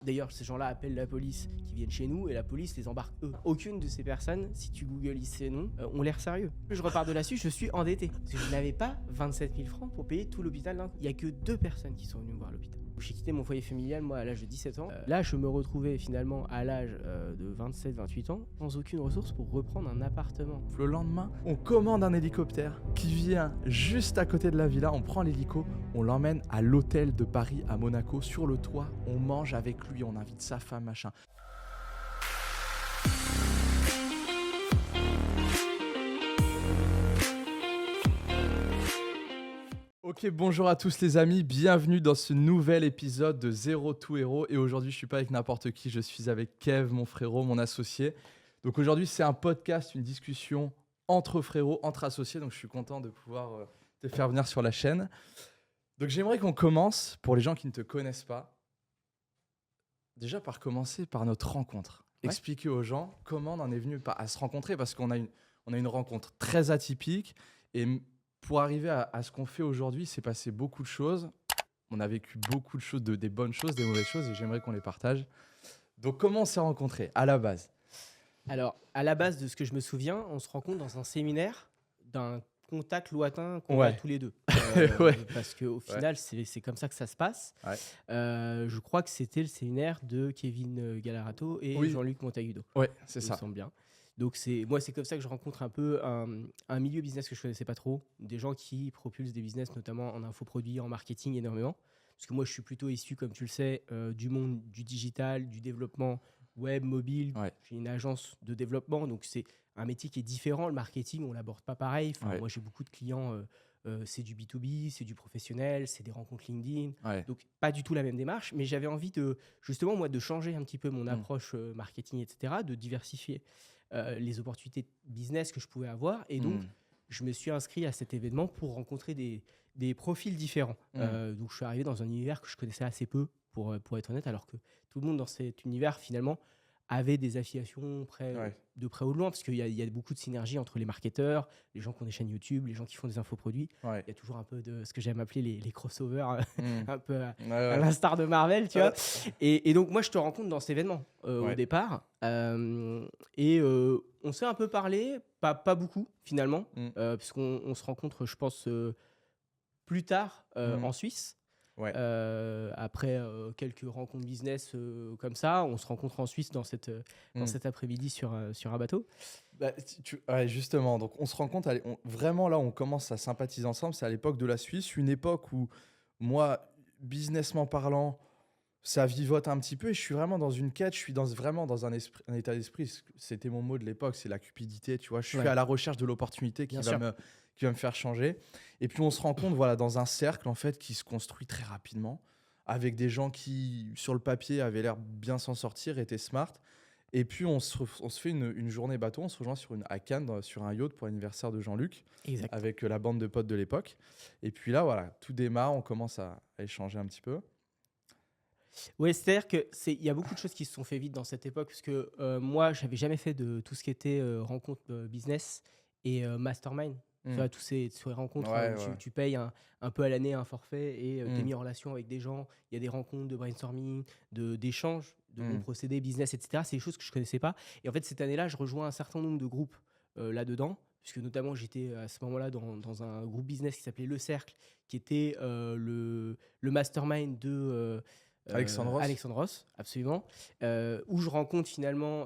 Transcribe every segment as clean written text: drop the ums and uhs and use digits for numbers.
D'ailleurs, ces gens-là appellent la police qui viennent chez nous et la police les embarque eux. Aucune de ces personnes, si tu googles ces noms, ont l'air sérieux. Je repars de là-dessus, je suis endetté. Parce que je n'avais pas 27 000 francs pour payer tout l'hôpital d'un coup. Il n'y a que 2 personnes qui sont venues me voir à l'hôpital. J'ai quitté mon foyer familial, moi, à l'âge de 17 ans. Là, je me retrouvais finalement à l'âge de 27-28 ans, sans aucune ressource pour reprendre un appartement. Le lendemain, on commande un hélicoptère qui vient juste à côté de la villa. On prend l'hélico, on l'emmène à l'hôtel de Paris à Monaco. Sur le toit, on mange avec lui, on invite sa femme, machin. Ok, bonjour à tous les amis, bienvenue dans ce nouvel épisode de Zero to Hero. Et aujourd'hui, je suis pas avec n'importe qui, je suis avec Kev, mon frérot, mon associé. Donc aujourd'hui, c'est un podcast, une discussion entre frérots, entre associés. Donc je suis content de pouvoir te faire venir sur la chaîne. Donc j'aimerais qu'on commence, pour les gens qui ne te connaissent pas, déjà par commencer par notre rencontre. Ouais. Expliquer aux gens comment on en est venu à se rencontrer, parce qu'on a une rencontre très atypique. Et pour arriver à ce qu'on fait aujourd'hui, c'est passé beaucoup de choses. On a vécu beaucoup de choses, des bonnes choses, des mauvaises choses, et j'aimerais qu'on les partage. Donc comment on s'est rencontrés à la base? Alors, à la base de ce que je me souviens, on se rencontre dans un séminaire d'un contact lointain qu'on a tous les deux. Ouais. Parce qu'au final, c'est comme ça que ça se passe. Ouais. Je crois que c'était le séminaire de Kevin Galarato et Jean-Luc Montagudo. Ouais, c'est ça. Il me semble bien. Donc, moi, c'est comme ça que je rencontre un peu un milieu business que je ne connaissais pas trop. Des gens qui propulsent des business, notamment en infoproduits, en marketing énormément. Parce que moi, je suis plutôt issu, comme tu le sais, du monde du digital, du développement web, mobile. Ouais. J'ai une agence de développement, donc c'est un métier qui est différent. Le marketing, on l'aborde pas pareil. Moi, j'ai beaucoup de clients, c'est du B2B, c'est du professionnel, c'est des rencontres LinkedIn. Ouais. Donc, pas du tout la même démarche, mais j'avais envie justement, moi, de changer un petit peu mon approche marketing, etc., de diversifier les opportunités business que je pouvais avoir. Et donc, je me suis inscrit à cet événement pour rencontrer des profils différents. Donc, je suis arrivé dans un univers que je connaissais assez peu, pour être honnête, alors que tout le monde dans cet univers, finalement, avait des affiliations de près ou de loin, parce qu'il y a beaucoup de synergie entre les marketeurs, les gens qui ont des chaînes YouTube, les gens qui font des infoproduits. Il y a toujours un peu de ce que j'aime appeler les crossovers, un peu à l'instar de Marvel, tu vois. Et donc, moi, je te rencontre dans cet événement au départ. Et on s'est un peu parlé, pas beaucoup, finalement, puisqu'on se rencontre, je pense, plus tard en Suisse. Après quelques rencontres business comme ça, on se rencontre en Suisse dans cet après-midi sur un bateau. Justement, donc on se rencontre, vraiment là on commence à sympathiser ensemble, c'est à l'époque de la Suisse, une époque où moi, businessment parlant, ça vivote un petit peu et je suis vraiment dans une quête, je suis vraiment dans un état d'esprit, c'était mon mot de l'époque, c'est la cupidité, tu vois, je suis à la recherche de l'opportunité qui va me faire changer. Et puis on se rend compte dans un cercle en fait qui se construit très rapidement avec des gens qui sur le papier avaient l'air bien s'en sortir, étaient smart. Et puis on se fait une journée bateau, on se rejoint à Cannes sur un yacht pour l'anniversaire de Jean-Luc. Exact. Avec la bande de potes de l'époque. Et puis là voilà, tout démarre, on commence à échanger un petit peu. Oui, c'est-à-dire qu'il y a beaucoup de choses qui se sont fait vite dans cette époque, parce que moi, je n'avais jamais fait de tout ce qui était rencontre business et mastermind. Tu vois, toutes ces rencontres où tu payes un peu à l'année un forfait et tu es mis en relation avec des gens. Il y a des rencontres de brainstorming, d'échanges, de bons procédés, business, etc. C'est des choses que je ne connaissais pas. Et en fait, cette année-là, je rejoins un certain nombre de groupes là-dedans, puisque notamment, j'étais à ce moment-là dans un groupe business qui s'appelait Le Cercle, qui était le mastermind de... Alexandre Ross, absolument. Où je rencontre finalement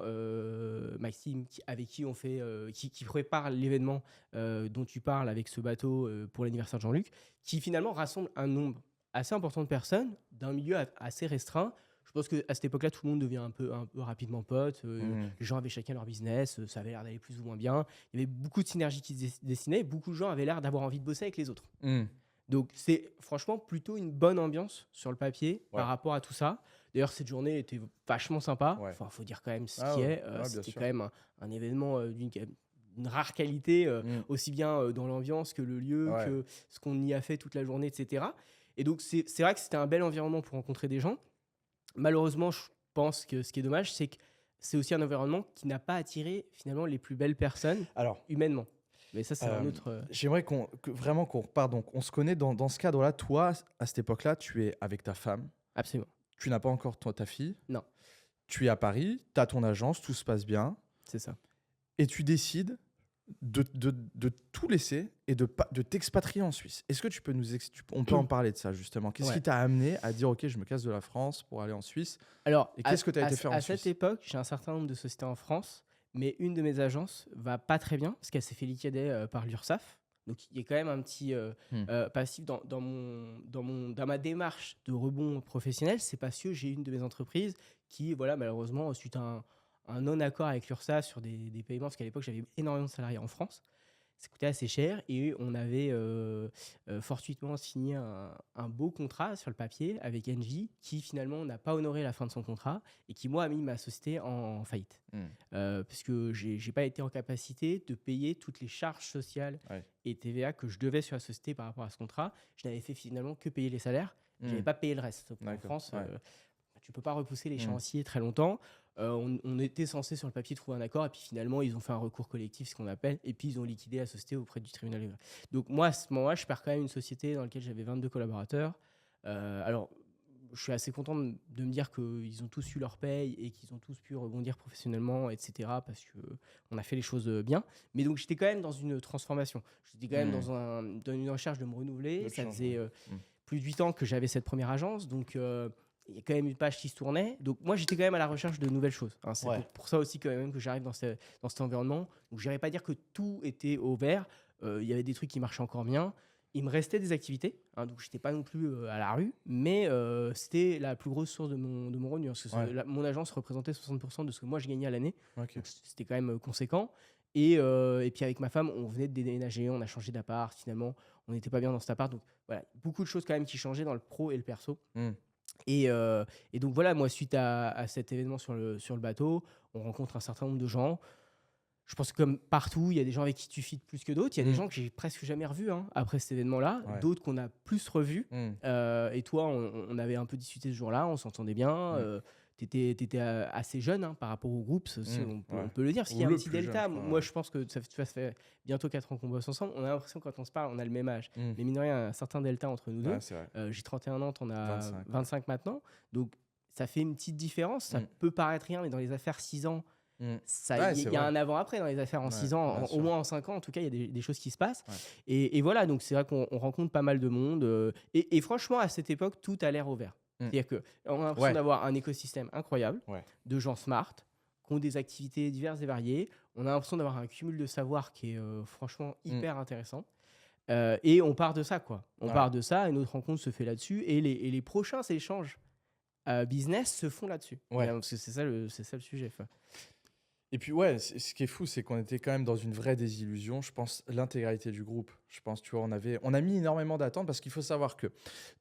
Maxime, avec qui on fait, qui prépare l'événement dont tu parles avec ce bateau pour l'anniversaire de Jean-Luc, qui finalement rassemble un nombre assez important de personnes d'un milieu assez restreint. Je pense qu'à cette époque-là, tout le monde devient un peu rapidement pote. Les gens avaient chacun leur business, ça avait l'air d'aller plus ou moins bien. Il y avait beaucoup de synergies qui se dessinaient. Beaucoup de gens avaient l'air d'avoir envie de bosser avec les autres. Donc, c'est franchement plutôt une bonne ambiance sur le papier par rapport à tout ça. D'ailleurs, cette journée était vachement sympa. Enfin, faut dire quand même ce qui est. C'était quand même un événement d'une rare qualité, aussi bien dans l'ambiance que le lieu, que ce qu'on y a fait toute la journée, etc. Et donc, c'est vrai que c'était un bel environnement pour rencontrer des gens. Malheureusement, je pense que ce qui est dommage, c'est que c'est aussi un environnement qui n'a pas attiré finalement les plus belles personnes humainement. Mais ça, c'est un autre... J'aimerais vraiment qu'on reparte. Donc, on se connaît dans ce cadre-là. Toi, à cette époque-là, tu es avec ta femme. Absolument. Tu n'as pas encore ta fille. Non. Tu es à Paris, tu as ton agence, tout se passe bien. C'est ça. Et tu décides de tout laisser et de t'expatrier en Suisse. Est-ce que tu peux on peut en parler de ça justement? Qu'est-ce qui t'a amené à dire ok, je me casse de la France pour aller en Suisse? Alors, et qu'est-ce que tu as été faire en Suisse? À cette époque, j'ai un certain nombre de sociétés en France, mais une de mes agences va pas très bien parce qu'elle s'est fait liquider par l'URSSAF. Donc, il y a quand même un petit passif dans ma démarche de rebond professionnel. C'est parce que j'ai une de mes entreprises qui, voilà, malheureusement, suite à un non-accord avec l'URSSAF sur des paiements, parce qu'à l'époque, j'avais énormément de salariés en France. Ça coûtait assez cher et on avait fortuitement signé un beau contrat sur le papier avec Engie qui finalement n'a pas honoré la fin de son contrat et qui, moi, a mis ma société en faillite. Puisque je n'ai pas été en capacité de payer toutes les charges sociales et TVA que je devais sur la société par rapport à ce contrat. Je n'avais fait finalement que payer les salaires. Je n'avais pas payé le reste. Donc, en France, tu ne peux pas repousser l'échéancier très longtemps. On était censé sur le papier trouver un accord et puis finalement ils ont fait un recours collectif, ce qu'on appelle, et puis ils ont liquidé la société auprès du tribunal. Donc moi à ce moment-là je perds quand même une société dans laquelle j'avais 22 collaborateurs. Alors je suis assez content de me dire qu'ils ont tous eu leur paye et qu'ils ont tous pu rebondir professionnellement, etc. parce qu'on a fait les choses bien. Mais donc j'étais quand même dans une transformation, j'étais quand même dans une recherche de me renouveler. Ça faisait plus de 8 ans que j'avais cette première agence, donc il y a quand même une page qui se tournait. Donc, moi, j'étais quand même à la recherche de nouvelles choses. Hein. C'est pour ça aussi quand même que j'arrive dans cet environnement. Donc, je n'irais pas dire que tout était au vert. Il y avait des trucs qui marchaient encore bien. Il me restait des activités. Hein, donc, je n'étais pas non plus à la rue. Mais c'était la plus grosse source de mon revenu. Hein, parce que mon agence représentait 60% de ce que moi, je gagnais à l'année. Donc, c'était quand même conséquent. Et puis, avec ma femme, on venait de déménager. On a changé d'appart. Finalement, on n'était pas bien dans cet appart. Donc, voilà, beaucoup de choses quand même qui changeaient dans le pro et le perso. Et donc voilà, moi, suite à cet événement sur le bateau, on rencontre un certain nombre de gens. Je pense que comme partout, il y a des gens avec qui tu fites plus que d'autres. Il y a des gens que j'ai presque jamais revus après cet événement-là, d'autres qu'on a plus revus. Et toi, on avait un peu discuté ce jour-là, on s'entendait bien. Tu étais assez jeune par rapport au groupe, aussi, on peut le dire, parce qu'il y a un petit delta. Moi, je pense que ça fait bientôt 4 ans qu'on bosse ensemble. On a l'impression que quand on se parle, on a le même âge. Mais mine de rien, il y a un certain delta entre nous deux. J'ai 31 ans, t'en as 25 maintenant. Donc, ça fait une petite différence. Ça peut paraître rien, mais dans les affaires, 6 ans, il y a un avant-après dans les affaires en 6 ans. Au moins en 5 ans, en tout cas, il y a des choses qui se passent. Et voilà, donc c'est vrai qu'on rencontre pas mal de monde. Et franchement, à cette époque, tout a l'air ouvert. C'est-à-dire qu'on a l'impression d'avoir un écosystème incroyable de gens smart, qui ont des activités diverses et variées. On a l'impression d'avoir un cumul de savoir qui est franchement hyper intéressant. Et on part de ça, quoi. On part de ça et notre rencontre se fait là-dessus. Et les prochains échanges business se font là-dessus. Parce que c'est ça le sujet. Et puis ce qui est fou, c'est qu'on était quand même dans une vraie désillusion. Je pense l'intégralité du groupe. Je pense, tu vois, on a mis énormément d'attentes parce qu'il faut savoir que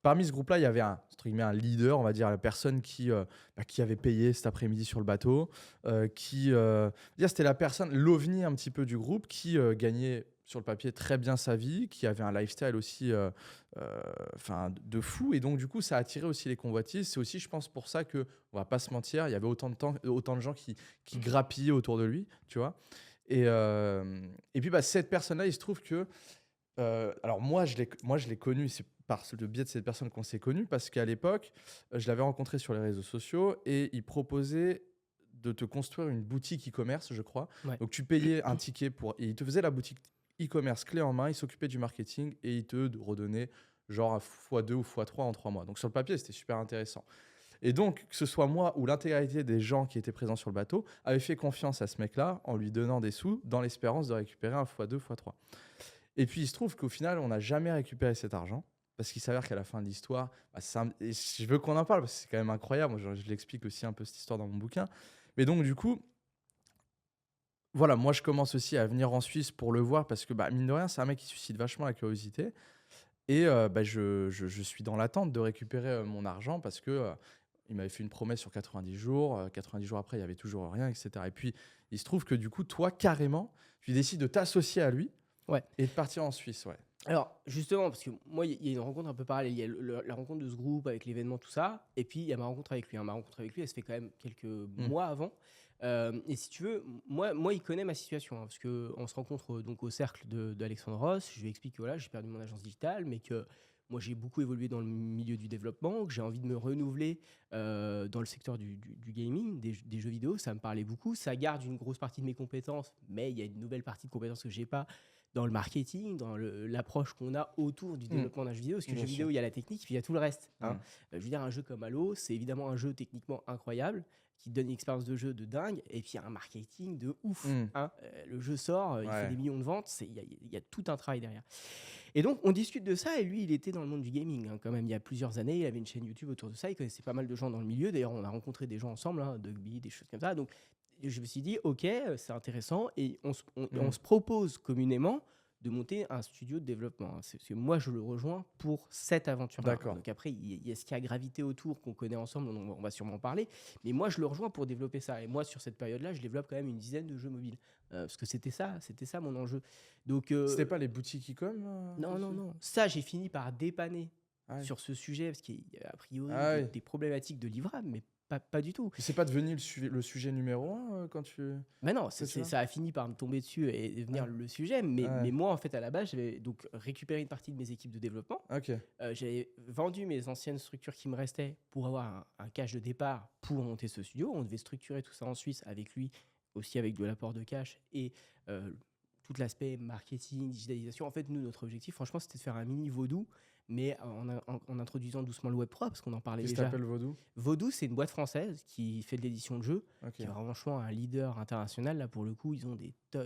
parmi ce groupe-là, il y avait entre guillemets, un leader, on va dire, la personne qui avait payé cet après-midi sur le bateau, c'était la personne, l'ovni un petit peu du groupe, qui gagnait sur le papier très bien sa vie, qui avait un lifestyle aussi de fou. Et donc, du coup, ça a attiré aussi les convoitises. C'est aussi, je pense, pour ça que, on va pas se mentir, il y avait autant de gens qui grappillaient autour de lui, tu vois. Et puis, cette personne-là, il se trouve que... alors, moi, je l'ai connu, c'est par le biais de cette personne qu'on s'est connu, parce qu'à l'époque, je l'avais rencontré sur les réseaux sociaux et il proposait de te construire une boutique e-commerce, je crois. Donc, tu payais un ticket et il te faisait la boutique e-commerce clé en main, il s'occupait du marketing et il te redonnait genre x2 ou x3 en 3 mois. Donc sur le papier, c'était super intéressant. Et donc, que ce soit moi ou l'intégralité des gens qui étaient présents sur le bateau, avaient fait confiance à ce mec-là en lui donnant des sous dans l'espérance de récupérer un x2, x3. Et puis, il se trouve qu'au final, on n'a jamais récupéré cet argent parce qu'il s'avère qu'à la fin de l'histoire, et je veux qu'on en parle parce que c'est quand même incroyable. Moi, je l'explique aussi un peu cette histoire dans mon bouquin. Mais donc, du coup, voilà, moi je commence aussi à venir en Suisse pour le voir parce que mine de rien, c'est un mec qui suscite vachement la curiosité. Et je suis dans l'attente de récupérer mon argent parce que il m'avait fait une promesse sur 90 jours. 90 jours après, il n'y avait toujours rien, etc. Et puis, il se trouve que du coup, toi, carrément, tu décides de t'associer à lui et de partir en Suisse. Alors, justement, parce que moi, il y a une rencontre un peu parallèle. Il y a la rencontre de ce groupe avec l'événement, tout ça. Et puis, il y a ma rencontre avec lui. Ma rencontre avec lui, elle se fait quand même quelques mois avant. Et si tu veux, moi, il connaît ma situation. Parce qu'on se rencontre donc au cercle d'Alexandre Ross. Je lui explique que voilà, j'ai perdu mon agence digitale, mais que moi j'ai beaucoup évolué dans le milieu du développement, que j'ai envie de me renouveler dans le secteur du gaming, des jeux vidéo, ça me parlait beaucoup. Ça garde une grosse partie de mes compétences, mais il y a une nouvelle partie de compétences que j'ai pas dans le marketing, dans l'approche qu'on a autour du développement d'un jeu vidéo. Parce que le jeu vidéo, il y a la technique, puis il y a tout le reste. Hein. Je veux dire, un jeu comme Halo, c'est évidemment un jeu techniquement incroyable, qui te donne une expérience de jeu de dingue, et puis il y a un marketing de ouf. Hein. Le jeu sort, il fait des millions de ventes, il y a tout un travail derrière. Et donc, on discute de ça, et lui, il était dans le monde du gaming, hein, quand même, il y a plusieurs années, il avait une chaîne YouTube autour de ça, il connaissait pas mal de gens dans le milieu, d'ailleurs, on a rencontré des gens ensemble, hein, Dogby, des choses comme ça, donc je me suis dit, ok, c'est intéressant, et on se propose communément de monter un studio de développement. C'est que moi, je le rejoins pour cette aventure-là. D'accord. Donc après, il y a ce qui a gravité autour qu'on connaît ensemble, on va sûrement en parler. Mais moi, je le rejoins pour développer ça. Et moi, sur cette période-là, je développe quand même une dizaine de jeux mobiles. Parce que c'était ça mon enjeu. Donc, c'était pas les boutiques e-com non. Ça, j'ai fini par dépanner sur ce sujet, parce qu'il y a a priori des problématiques de livrable, mais pas du tout. C'est pas devenu le sujet numéro 1 quand tu... Mais non, ça a fini par me tomber dessus et devenir le sujet. Mais moi, en fait, à la base, j'avais donc récupéré une partie de mes équipes de développement. J'avais vendu mes anciennes structures qui me restaient pour avoir un cash de départ pour monter ce studio. On devait structurer tout ça en Suisse avec lui, aussi avec de l'apport de cash et tout l'aspect marketing, digitalisation. En fait, nous, notre objectif, franchement, c'était de faire un mini Vaudou, mais en introduisant doucement le Web3, parce qu'on en parlait déjà. Qu'est-ce que t'appelles Vaudou ? Vaudou, c'est une boîte française qui fait de l'édition de jeux, qui est franchement un leader international. Là, pour le coup, ils ont des tas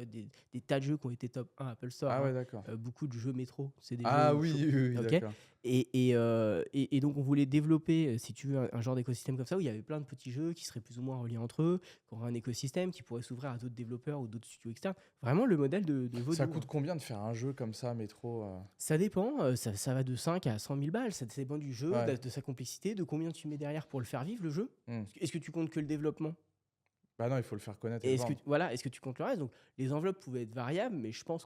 de jeux qui ont été top 1 Apple Store. Ah ouais, d'accord. Beaucoup de jeux métro. C'est des jeux oui, okay. D'accord. Et donc, on voulait développer, si tu veux, un genre d'écosystème comme ça, où il y avait plein de petits jeux qui seraient plus ou moins reliés entre eux, qui auraient un écosystème qui pourrait s'ouvrir à d'autres développeurs ou d'autres studios externes. Vraiment, le modèle de Vaudou. Ça coûte combien de faire un jeu comme ça, métro Ça dépend. Ça va de 5 à 100 000 balles. Ça dépend du jeu, de sa complexité, de combien tu mets derrière pour le faire vivre, le jeu. Est-ce que tu comptes que le développement ? Bah non, il faut le faire connaître. Et est-ce que tu comptes le reste ? Donc, les enveloppes pouvaient être variables, mais je pense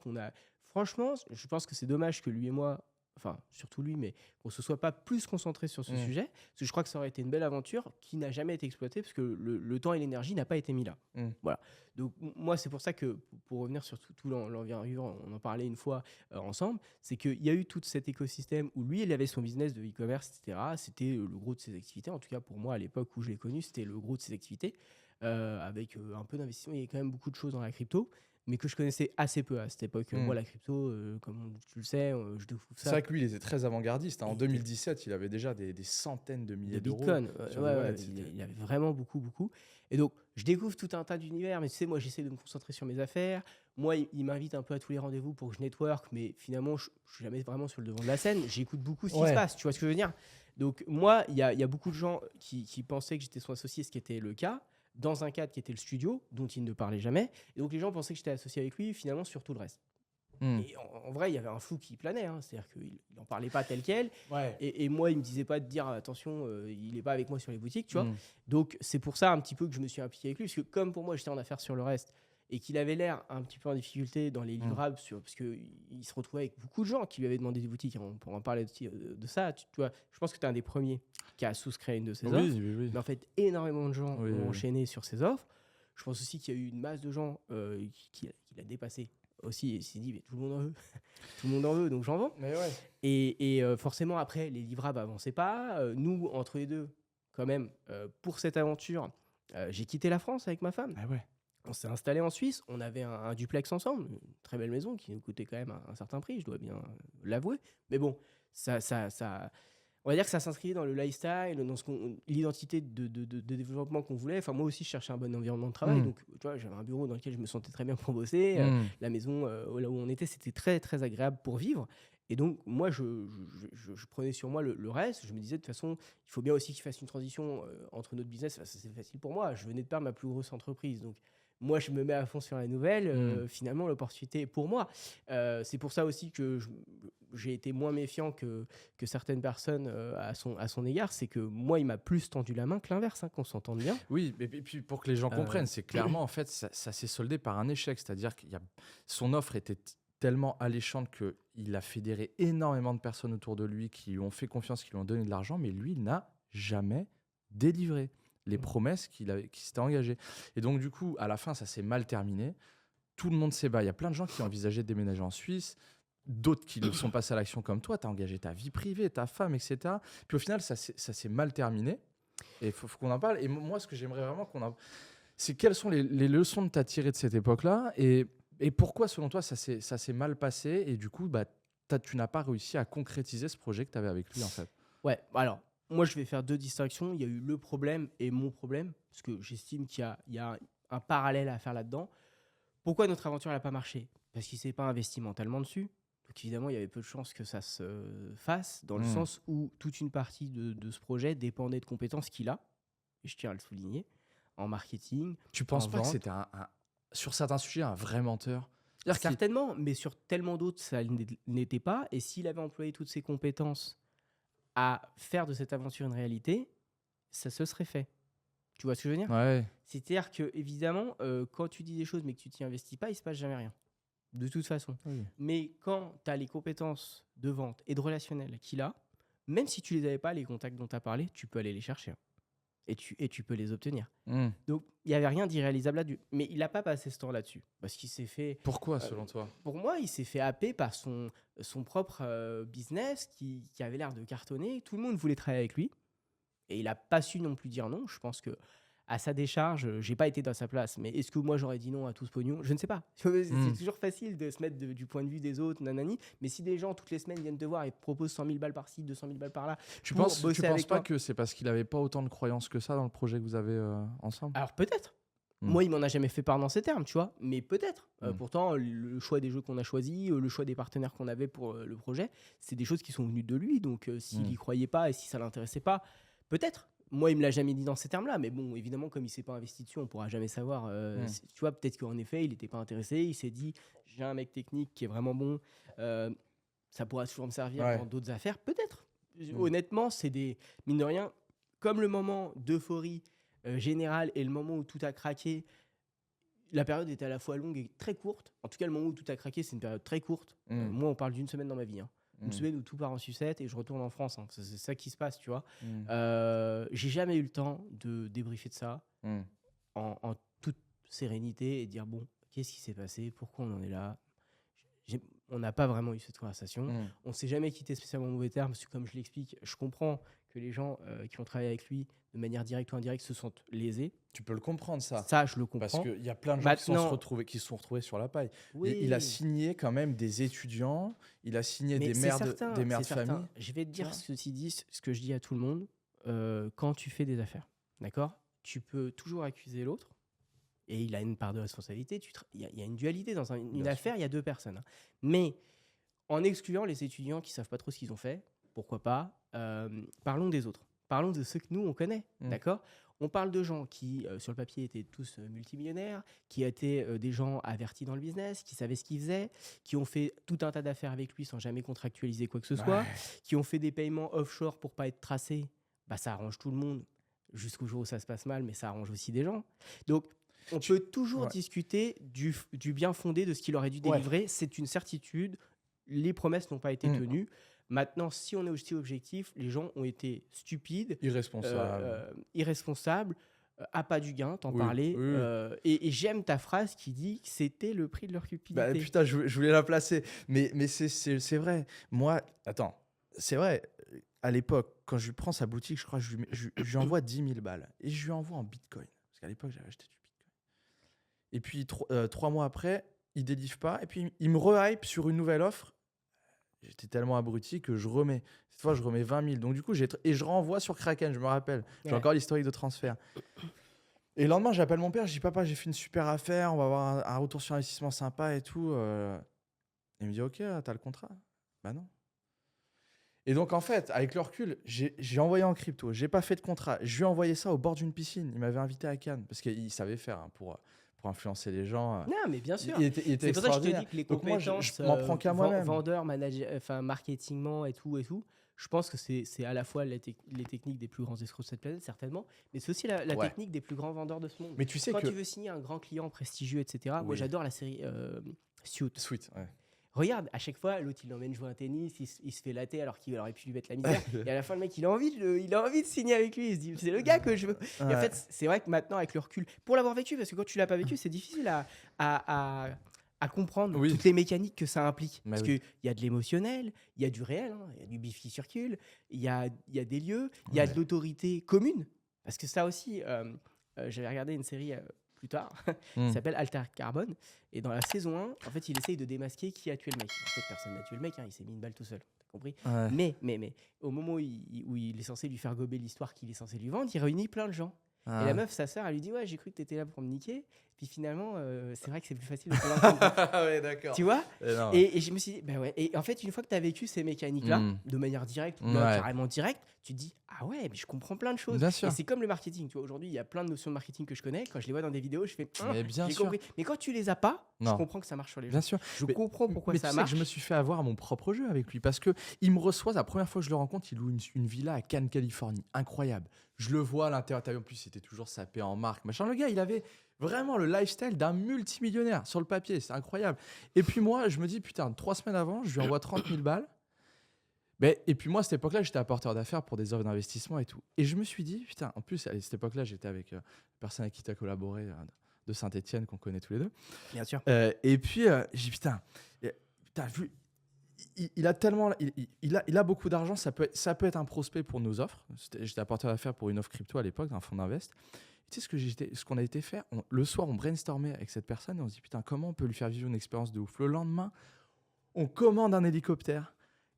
franchement, je pense que c'est dommage que lui et moi, enfin, surtout lui, mais qu'on ne se soit pas plus concentré sur ce sujet, parce que je crois que ça aurait été une belle aventure qui n'a jamais été exploitée, parce que le temps et l'énergie n'a pas été mis là. Voilà. Donc, moi, c'est pour ça que, pour revenir sur tout l'environnement, on en parlait une fois ensemble, c'est qu'il y a eu tout cet écosystème où lui, il avait son business de e-commerce, etc. C'était le gros de ses activités. En tout cas, pour moi, à l'époque où je l'ai connu, c'était le gros de ses activités. Avec un peu d'investissement. Il y a quand même beaucoup de choses dans la crypto, mais que je connaissais assez peu à cette époque. Moi, la crypto, comme tu le sais, je découvre ça. C'est vrai que lui, il était très avant-gardiste. En 2017, il avait déjà des centaines de milliers d'euros. Bitcoin. Il avait vraiment beaucoup. Et donc, je découvre tout un tas d'univers, mais tu sais, moi, j'essaie de me concentrer sur mes affaires. Moi, il m'invite un peu à tous les rendez-vous pour que je network, mais finalement, je ne suis jamais vraiment sur le devant de la scène. J'écoute beaucoup ce qui se passe, tu vois ce que je veux dire ? Donc, moi, il y a beaucoup de gens qui pensaient que j'étais son associé, ce qui était le cas, dans un cadre qui était le studio, dont il ne parlait jamais. Et donc, les gens pensaient que j'étais associé avec lui, finalement, sur tout le reste. Et en vrai, il y avait un flou qui planait. C'est-à-dire qu'il n'en parlait pas tel quel. Et moi, il ne me disait pas de dire, attention, il n'est pas avec moi sur les boutiques, tu vois. Donc, c'est pour ça un petit peu que je me suis impliqué avec lui. Parce que comme pour moi, j'étais en affaires sur le reste, et qu'il avait l'air un petit peu en difficulté dans les livrables, parce qu'il se retrouvait avec beaucoup de gens qui lui avaient demandé des boutiques. On pourra en parler aussi de ça. Tu vois, je pense que tu es un des premiers qui a souscrit à une de ces offres. Oui. Mais en fait, énormément de gens ont enchaîné sur ces offres. Je pense aussi qu'il y a eu une masse de gens qui l'a dépassé aussi. Il s'est dit, mais tout le monde en veut. Tout le monde en veut, donc j'en vends. Mais ouais. Et forcément, après, les livrables n'avançaient pas. Nous, entre les deux, quand même, pour cette aventure, j'ai quitté la France avec ma femme. Ah ouais. On s'est installé en Suisse, on avait un duplex ensemble, une très belle maison qui nous coûtait quand même un certain prix, je dois bien l'avouer. Mais bon, ça, on va dire que ça s'inscrivait dans le lifestyle, dans l'identité de développement qu'on voulait. Enfin, moi aussi, je cherchais un bon environnement de travail. Donc, tu vois, j'avais un bureau dans lequel je me sentais très bien pour bosser. La maison, là où on était, c'était très, très agréable pour vivre. Et donc, moi, je prenais sur moi le reste. Je me disais, de toute façon, il faut bien aussi qu'il fasse une transition entre notre business. Enfin, ça, c'est facile pour moi. Je venais de perdre ma plus grosse entreprise. Donc, moi, je me mets à fond sur la nouvelle. Finalement, l'opportunité est pour moi. C'est pour ça aussi que j'ai été moins méfiant que certaines personnes à son égard. C'est que moi, il m'a plus tendu la main que l'inverse, qu'on s'entende bien. Oui, et puis pour que les gens comprennent, c'est clairement, en fait, ça s'est soldé par un échec. C'est-à-dire que son offre était tellement alléchante qu'il a fédéré énormément de personnes autour de lui qui lui ont fait confiance, qui lui ont donné de l'argent, mais lui, il n'a jamais délivré les promesses qu'il s'était engagé. Et donc, du coup, à la fin, ça s'est mal terminé. Tout le monde s'est bas. Il y a plein de gens qui ont envisagé de déménager en Suisse. d'autres qui sont passés à l'action comme toi. Tu as engagé ta vie privée, ta femme, etc. Puis au final, ça s'est mal terminé. Et il faut qu'on en parle. Et moi, ce que j'aimerais vraiment c'est quelles sont les leçons que tu as tirées de cette époque-là et pourquoi, selon toi, ça s'est mal passé et du coup, tu n'as pas réussi à concrétiser ce projet que tu avais avec lui, en fait. Ouais, alors, moi, je vais faire 2 distinctions. Il y a eu le problème et mon problème, parce que j'estime qu'il y a un parallèle à faire là-dedans. Pourquoi notre aventure n'a pas marché? Parce qu'il ne s'est pas investi mentalement dessus. Donc évidemment, il y avait peu de chances que ça se fasse, dans le sens où toute une partie de ce projet dépendait de compétences qu'il a, et je tiens à le souligner, en marketing. Tu penses pas que c'était sur certains sujets un vrai menteur? Certainement, mais sur tellement d'autres, ça n'était pas. Et s'il avait employé toutes ses compétences à faire de cette aventure une réalité, ça se serait fait. Tu vois ce que je veux dire? Ouais. C'est-à-dire que, évidemment, quand tu dis des choses mais que tu t'y investis pas, il se passe jamais rien. De toute façon. Oui. Mais quand tu as les compétences de vente et de relationnel qu'il a, même si tu les avais pas, les contacts dont tu as parlé, tu peux aller les chercher. Et tu peux les obtenir. Donc, il n'y avait rien d'irréalisable là-dessus. Mais il n'a pas passé ce temps là-dessus. Parce qu'il s'est fait... Pourquoi, selon toi? Pour moi, il s'est fait happer par son propre business qui avait l'air de cartonner. Tout le monde voulait travailler avec lui. Et il n'a pas su non plus dire non. Je pense que à sa décharge, j'ai pas été dans sa place. Mais est-ce que moi, j'aurais dit non à tout ce pognon? Je ne sais pas. C'est toujours facile de se mettre du point de vue des autres, nanani. Mais si des gens, toutes les semaines, viennent te voir et te proposent 100 000 balles par-ci, 200 000 balles par-là, tu penses pas que c'est parce qu'il avait pas autant de croyances que ça dans le projet que vous avez ensemble? Alors peut-être. Moi, il m'en a jamais fait part dans ces termes, tu vois. Mais peut-être. Pourtant, le choix des jeux qu'on a choisis, le choix des partenaires qu'on avait pour le projet, c'est des choses qui sont venues de lui. Donc, s'il y croyait pas et si ça l'intéressait pas, peut-être. Moi, il me l'a jamais dit dans ces termes-là, mais bon, évidemment, comme il s'est pas investi dessus, on pourra jamais savoir. Tu vois, peut-être qu'en effet, il n'était pas intéressé. Il s'est dit, j'ai un mec technique qui est vraiment bon, ça pourra toujours me servir dans d'autres affaires. Peut-être. Honnêtement, c'est des mine de rien, comme le moment d'euphorie générale et le moment où tout a craqué. La période était à la fois longue et très courte. En tout cas, le moment où tout a craqué, c'est une période très courte. Moi, on parle d'une semaine dans ma vie. Une semaine où tout part en sucette et je retourne en France. C'est ça qui se passe, tu vois. J'ai jamais eu le temps de débriefer de ça en toute sérénité et dire bon, qu'est-ce qui s'est passé? Pourquoi on en est là? On n'a pas vraiment eu cette conversation. On s'est jamais quitté spécialement en mauvais termes parce que, comme je l'explique, je comprends que les gens qui ont travaillé avec lui de manière directe ou indirecte se sentent lésés. Tu peux le comprendre, ça. Ça, je le comprends. Parce qu'il y a plein de gens qui se sont retrouvés sur la paille. Oui. Il a signé quand même des étudiants, il a signé des mères de famille. Je vais te dire, ceci dit, ce que je dis à tout le monde, quand tu fais des affaires, d'accord? Tu peux toujours accuser l'autre. Et il a une part de responsabilité. Il y a une dualité dans une affaire, il y a 2 personnes. Mais en excluant les étudiants qui ne savent pas trop ce qu'ils ont fait, pourquoi pas, parlons des autres. Parlons de ceux que nous, on connaît. D'accord? On parle de gens qui, sur le papier, étaient tous multimillionnaires, qui étaient des gens avertis dans le business, qui savaient ce qu'ils faisaient, qui ont fait tout un tas d'affaires avec lui sans jamais contractualiser quoi que ce soit, qui ont fait des paiements offshore pour ne pas être tracés. Bah, ça arrange tout le monde jusqu'au jour où ça se passe mal, mais ça arrange aussi des gens. Donc, on peut toujours discuter du bien fondé de ce qu'il aurait dû délivrer. C'est une certitude. Les promesses n'ont pas été tenues. Maintenant, si on est aussi objectif, les gens ont été stupides, irresponsables, à pas du gain, t'en parlais. Et j'aime ta phrase qui dit que c'était le prix de leur cupidité. Putain, je voulais la placer. Mais c'est vrai. Moi, attends, c'est vrai. À l'époque, quand je lui prends sa boutique, je crois que je lui envoie 10 000 balles. Et je lui envoie en bitcoin. Parce qu'à l'époque, j'avais acheté du bitcoin. Et puis, 3 mois après, il délivre pas. Et puis, il me re-hype sur une nouvelle offre. J'étais tellement abruti que je remets. Cette fois, je remets 20 000. Donc, du coup, et je renvoie sur Kraken, je me rappelle. J'ai encore l'historique de transfert. Et le lendemain, j'appelle mon père. Je dis, papa, j'ai fait une super affaire. On va avoir un retour sur investissement sympa et tout. Il me dit, ok, t'as le contrat? Bah non. Et donc, en fait, avec le recul, j'ai envoyé en crypto. J'ai pas fait de contrat. Je lui ai envoyé ça au bord d'une piscine. Il m'avait invité à Cannes parce qu'il savait faire pour influencer les gens. Non, mais bien sûr. Il était c'est pour ça que je te dis que les compétences, donc moi, je m'en prends qu'à moi-même. Vendeur, manager, marketingment et tout, je pense que c'est à la fois les techniques des plus grands escrocs de cette planète, certainement, mais c'est aussi la technique des plus grands vendeurs de ce monde. Mais tu sais quand tu veux signer un grand client prestigieux, etc., moi j'adore la série Suit. Ouais. Regarde, à chaque fois, l'autre, il l'emmène jouer un tennis, il se fait latter alors qu'il aurait pu lui mettre la misère. Et à la fin, le mec, il a envie de signer avec lui. Il se dit, c'est le gars que je veux. Et en fait, c'est vrai que maintenant, avec le recul, pour l'avoir vécu, parce que quand tu l'as pas vécu, c'est difficile à à comprendre Oui. toutes les mécaniques que ça implique. Mais Parce oui. qu'il y a de l'émotionnel, il y a du réel, il y a du bif qui circule, il y a des lieux, il y a de Ouais. l'autorité commune. Parce que ça aussi, j'avais regardé une série plus tard qui s'appelle Alter Carbone. Et dans la saison 1, en fait, il essaye de démasquer qui a tué le mec. En fait, personne n'a tué le mec, il s'est mis une balle tout seul. T'as compris ? Ouais. Mais, au moment où il est censé lui faire gober l'histoire qu'il est censé lui vendre, il réunit plein de gens. Et la Ah. meuf, sa sœur, elle lui dit ouais, j'ai cru que t'étais là pour me niquer. Puis finalement, c'est vrai que c'est plus facile de convaincre. Ouais, d'accord. Tu vois ? Non. Et je me suis dit, bah ouais. Et en fait, une fois que tu as vécu ces mécaniques-là, de manière directe ou Ouais. carrément directe, tu te dis, ah ouais, mais je comprends plein de choses. Bien sûr. Et c'est comme le marketing. Tu vois, aujourd'hui, il y a plein de notions de marketing que je connais. Quand je les vois dans des vidéos, je fais, Mais bien j'ai sûr. compris. Mais quand tu les as pas, je Non. comprends que ça marche sur les gens. Bien sûr. Je Mais- comprends pourquoi mais ça tu sais marche. que je me suis fait avoir à mon propre jeu avec lui parce que il me reçoit la première fois que je le rencontre, il loue une villa à Cannes, Californie, incroyable. Je le vois à l'intérieur, en plus c'était toujours sapé en marque, machin. Le gars, il avait vraiment le lifestyle d'un multimillionnaire sur le papier, c'est incroyable. Et puis moi, je me dis putain, 3 semaines avant, je lui envoie 30 000 balles. Et puis moi, à cette époque-là, j'étais apporteur d'affaires pour des offres d'investissement et tout. Et je me suis dit, putain, en plus, à cette époque-là, j'étais avec une personne avec qui tu as collaboré de Saint-Etienne, qu'on connaît tous les deux. Bien sûr. Et puis, j'ai dit, putain, vu, il a tellement, il a beaucoup d'argent, ça peut être un prospect pour nos offres. J'étais apporteur d'affaires pour une offre crypto à l'époque, d'un fonds d'invest. Tu sais ce qu'on a été faire le soir, on brainstormait avec cette personne et on se dit, putain, comment on peut lui faire vivre une expérience de ouf. Le lendemain, on commande un hélicoptère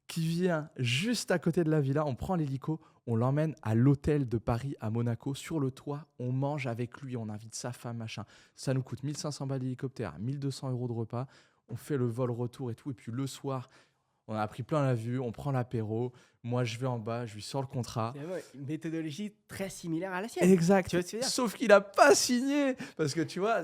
qui vient juste à côté de la villa, on prend l'hélico, on l'emmène à l'hôtel de Paris à Monaco, sur le toit, on mange avec lui, on invite sa femme, machin. Ça nous coûte 1500 balles l'hélicoptère, 1200 € de repas, on fait le vol retour et tout, et puis le soir, on a pris plein la vue, on prend l'apéro, moi je vais en bas, je lui sors le contrat. C'est vraiment une méthodologie très similaire à la sienne. Exact, Tu vois ce que je veux dire ? sauf qu'il n'a pas signé, parce que tu vois,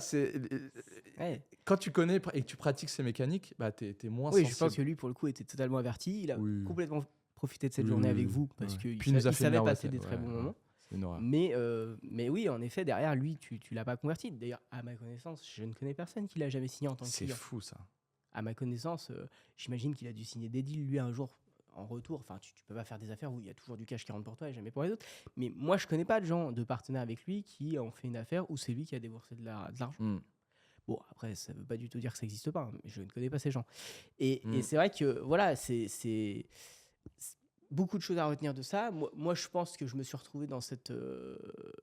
Ouais. quand tu connais et que tu pratiques ces mécaniques, bah, t'es moins Oui, sensible. je pense que lui, pour le coup, était totalement averti. Il a Oui. complètement profité de cette Oui, journée oui, avec oui. vous parce Ouais. qu'il Puis il nous a fait savait une passer miroiter. des très bons moments. C'est une horreur. Mais oui, en effet, derrière lui, tu l'as pas converti. D'ailleurs, à ma connaissance, je ne connais personne qui l'a jamais signé en tant que C'est client. fou ça. À ma connaissance, j'imagine qu'il a dû signer des deals, lui, un jour, en retour. Enfin, tu peux pas faire des affaires où il y a toujours du cash qui rentre pour toi et jamais pour les autres. Mais moi, je connais pas de gens, de partenaires avec lui qui ont fait une affaire où c'est lui qui a déboursé de l'argent. Bon, après, ça veut pas du tout dire que ça n'existe pas, hein, mais je ne connais pas ces gens. Et c'est vrai que, voilà, c'est beaucoup de choses à retenir de ça. Moi, je pense que je me suis retrouvé dans cette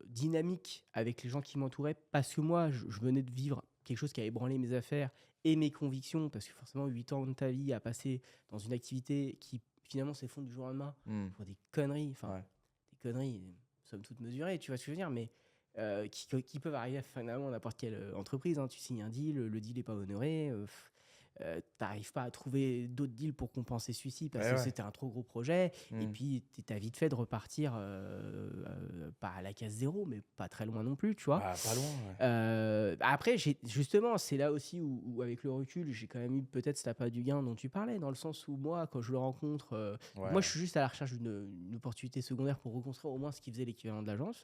dynamique avec les gens qui m'entouraient parce que moi, je venais de vivre quelque chose qui a ébranlé mes affaires et mes convictions, parce que forcément, 8 ans de ta vie à passer dans une activité qui, finalement, s'effondre du jour au lendemain pour des conneries, des conneries, somme toute mesurées, tu vois ce que je veux dire, mais qui peuvent arriver à finalement n'importe quelle entreprise. Hein. Tu signes un deal, le deal n'est pas honoré, t'arrives pas à trouver d'autres deals pour compenser celui-ci parce que c'était un trop gros projet. Et puis, t'as vite fait de repartir, pas à la case zéro, mais pas très loin non plus, tu vois. Pas loin. Après, justement, c'est là aussi où, avec le recul, j'ai quand même eu peut-être cet appât du gain dont tu parlais, dans le sens où moi, quand je le rencontre, moi, je suis juste à la recherche d'une opportunité secondaire pour reconstruire au moins ce qui faisait l'équivalent de l'agence.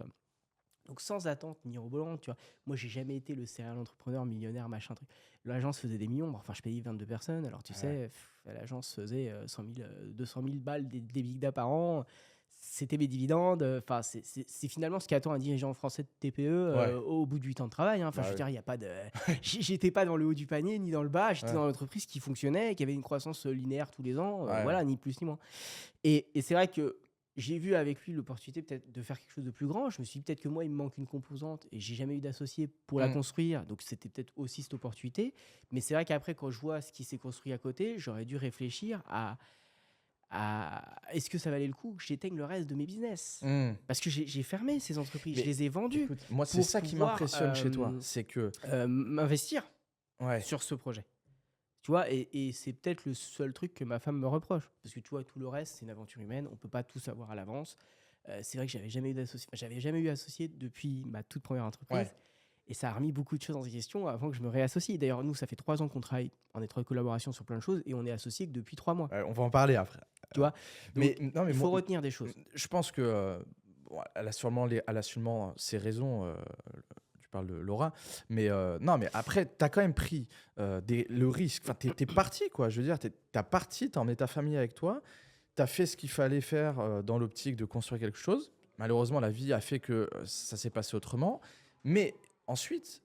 Donc sans attente ni mirobolant, tu vois. Moi, j'ai jamais été le serial entrepreneur millionnaire, machin truc. L'agence faisait des millions. Enfin, je payais 22 personnes. Alors, tu sais, l'agence faisait 200 000 balles d'EBITDA par an. C'était mes dividendes. Enfin, c'est finalement ce qu'attend un dirigeant français de TPE au bout de 8 ans de travail. Hein. Enfin, je veux dire, il y a pas de. J'étais pas dans le haut du panier ni dans le bas. J'étais dans l'entreprise qui fonctionnait, qui avait une croissance linéaire tous les ans. Voilà, ni plus ni moins. Et c'est vrai que j'ai vu avec lui l'opportunité peut-être de faire quelque chose de plus grand. Je me suis dit peut-être que moi, il me manque une composante et j'ai jamais eu d'associé pour la construire. Donc, c'était peut-être aussi cette opportunité. Mais c'est vrai qu'après, quand je vois ce qui s'est construit à côté, j'aurais dû réfléchir à est-ce que ça valait le coup que j'éteigne le reste de mes business. Parce que j'ai fermé ces entreprises, je les ai vendues. Écoute, moi, c'est ça qui m'impressionne chez toi. C'est que m'investir sur ce projet. Tu vois, et c'est peut-être le seul truc que ma femme me reproche. Parce que tu vois, tout le reste, c'est une aventure humaine. On ne peut pas tout savoir à l'avance. C'est vrai que j'avais jamais eu associé depuis ma toute première entreprise. Et ça a remis beaucoup de choses en question avant que je me réassocie. D'ailleurs, nous, ça fait 3 ans qu'on travaille en étroite collaboration sur plein de choses et on est associés que depuis 3 mois. On va en parler après. Tu vois, donc, il faut moi, retenir des choses. Je pense que elle a sûrement ses raisons. Tu parles de Laura, mais non, mais après, tu as quand même pris le risque. Enfin, t'es parti, quoi. Je veux dire, t'as parti, t'as emmené ta famille avec toi, t'as fait ce qu'il fallait faire dans l'optique de construire quelque chose. Malheureusement, la vie a fait que ça s'est passé autrement. Mais ensuite,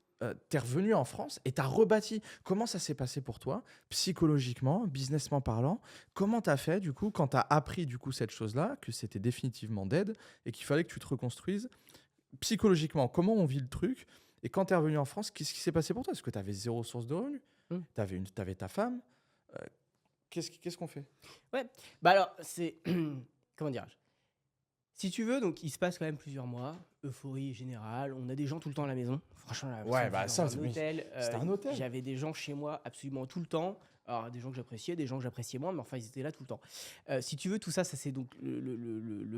t'es revenu en France et t'as rebâti. Comment ça s'est passé pour toi, psychologiquement, businessment parlant? Comment t'as fait, du coup, quand t'as appris, du coup, cette chose-là, que c'était définitivement dead et qu'il fallait que tu te reconstruises? Psychologiquement, comment on vit le truc? Et quand t'es revenu en France, qu'est-ce qui s'est passé pour toi? Parce que t'avais zéro source de revenus. Mmh. T'avais ta femme. Euh, qu'est-ce qu'on fait? Ouais, bah alors, c'est. Comment dirais-je? Si tu veux, donc il se passe quand même plusieurs mois, euphorie générale, on a des gens tout le temps à la maison. Franchement, là, Ouais, dans ça, un hôtel, c'était un hôtel. j'avais des gens chez moi absolument tout le temps. Alors, des gens que j'appréciais, des gens que j'appréciais moins, mais enfin, ils étaient là tout le temps. Si tu veux, tout ça, ça c'est donc le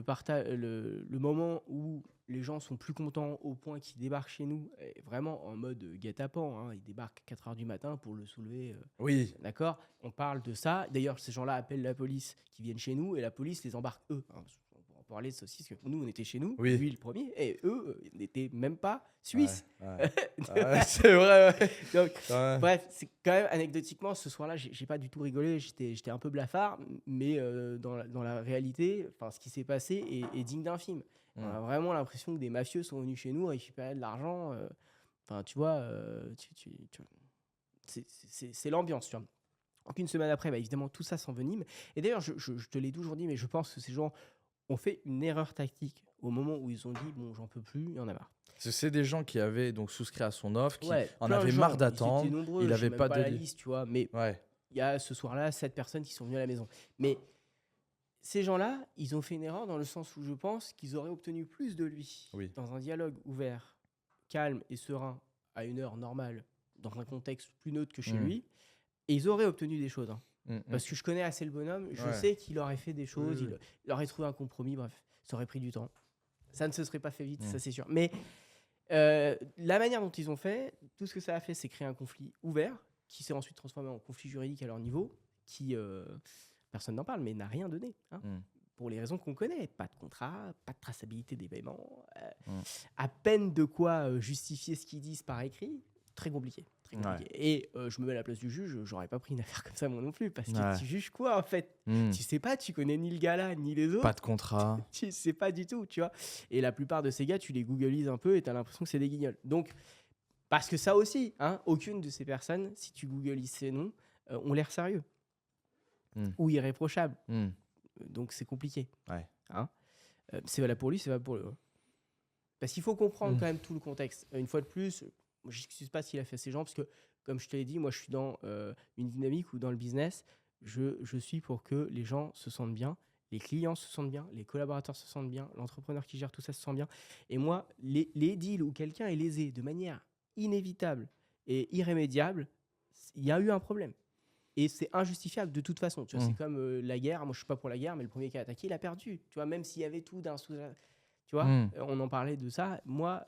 moment où les gens sont plus contents au point qu'ils débarquent chez nous, vraiment en mode guet-apens. Hein, ils débarquent 4 heures du matin pour le soulever. Oui. D'accord. On parle de ça. D'ailleurs, ces gens-là appellent la police qui viennent chez nous et la police les embarque eux. Hein. On peut parler de ça aussi, parce que nous, on était chez nous, Oui. lui le premier, et eux n'étaient même pas suisses. Ouais. C'est vrai, ouais. Donc, Ouais. bref, c'est quand même anecdotiquement, ce soir-là, j'ai pas du tout rigolé, j'étais un peu blafard, mais dans la réalité, ce qui s'est passé est digne d'un film. On a vraiment l'impression que des mafieux sont venus chez nous récupérer de l'argent. Tu vois, c'est l'ambiance, tu vois. Donc une semaine après, évidemment, tout ça s'envenime. Et d'ailleurs, je te l'ai toujours dit, mais je pense que ces gens ont fait une erreur tactique au moment où ils ont dit « bon, j'en peux plus, il y en a marre ». C'est des gens qui avaient donc souscrit à son offre, qui Ouais, en plein de avaient gens, marre ils d'attendre. étaient nombreux, Il j'ai n'avait même pas pas de la liste, tu vois, mais Ouais. il y a ce soir-là 7 personnes qui sont venues à la maison. Mais ces gens-là, ils ont fait une erreur dans le sens où je pense qu'ils auraient obtenu plus de lui Oui. dans un dialogue ouvert, calme et serein, à une heure normale, dans un contexte plus neutre que chez lui, et ils auraient obtenu des choses. Hein. Parce que je connais assez le bonhomme, je sais qu'il aurait fait des choses, il aurait trouvé un compromis, bref, ça aurait pris du temps. Ça ne se serait pas fait vite, ça c'est sûr. Mais la manière dont ils ont fait, tout ce que ça a fait, c'est créer un conflit ouvert, qui s'est ensuite transformé en conflit juridique à leur niveau, qui, personne n'en parle, mais n'a rien donné. Hein. Pour les raisons qu'on connaît, pas de contrat, pas de traçabilité des paiements, à peine de quoi justifier ce qu'ils disent par écrit, très compliqué. Et je me mets à la place du juge, j'aurais pas pris une affaire comme ça moi non plus, parce que tu juges quoi en fait? Tu sais pas, tu connais ni le gars là, ni les autres. Pas de contrat. Tu sais pas du tout, tu vois. Et la plupart de ces gars, tu les googlises un peu et t'as l'impression que c'est des guignols. Donc, parce que ça aussi, hein, aucune de ces personnes, si tu googlises ces noms, ont l'air sérieux ou irréprochables. Donc c'est compliqué. Ouais. Hein, c'est valable pour lui, c'est valable pour eux. Parce qu'il faut comprendre quand même tout le contexte. Une fois de plus, je n'excuse pas ce qu'il a fait à ces gens, parce que, comme je te l'ai dit, moi je suis dans une dynamique où dans le business, je suis pour que les gens se sentent bien, les clients se sentent bien, les collaborateurs se sentent bien, l'entrepreneur qui gère tout ça se sent bien. Et moi, les deals où quelqu'un est lésé de manière inévitable et irrémédiable, il y a eu un problème. Et c'est injustifiable de toute façon. Tu vois, c'est comme la guerre. Moi, je ne suis pas pour la guerre, mais le premier qui a attaqué, il a perdu. Tu vois, même s'il y avait tout d'un sous... Tu vois, on en parlait de ça. Moi,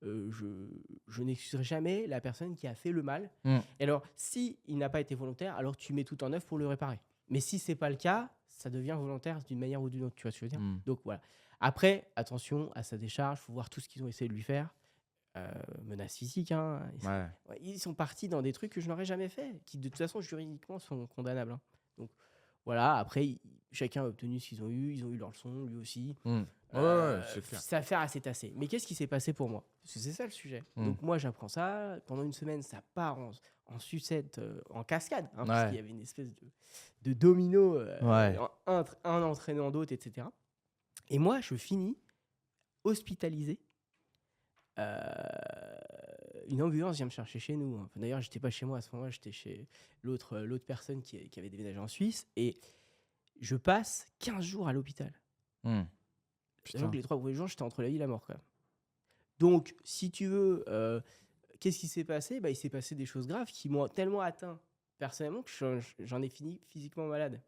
je n'excuserai jamais la personne qui a fait le mal. Et alors, s'il n'a pas été volontaire, alors tu mets tout en œuvre pour le réparer. Mais si ce n'est pas le cas, ça devient volontaire d'une manière ou d'une autre. Tu vois ce que je veux dire ? Donc, voilà. Après, attention à sa décharge. Il faut voir tout ce qu'ils ont essayé de lui faire. Menaces physiques. Hein. Ils sont partis dans des trucs que je n'aurais jamais fait, qui de toute façon, juridiquement, sont condamnables. Hein. Donc, voilà. Après, chacun a obtenu ce qu'ils ont eu. Ils ont eu leur leçon, lui aussi. C'est clair. C'est affaire à s'étasser. Mais qu'est-ce qui s'est passé pour moi? Parce que c'est ça le sujet. Donc moi, j'apprends ça. Pendant une semaine, ça part en sucette, en cascade. Hein, parce qu'il y avait une espèce de domino, un entraînant d'autres, etc. Et moi, je finis hospitalisé. Une ambulance vient me chercher chez nous. Enfin, d'ailleurs, j'étais pas chez moi à ce moment-là. J'étais chez l'autre personne qui avait déménagé en Suisse. Et je passe 15 jours à l'hôpital. Sachant que les 3 premiers jours, j'étais entre la vie et la mort, quand même. Donc, si tu veux, qu'est-ce qui s'est passé? Il s'est passé des choses graves qui m'ont tellement atteint personnellement que j'en ai fini physiquement malade.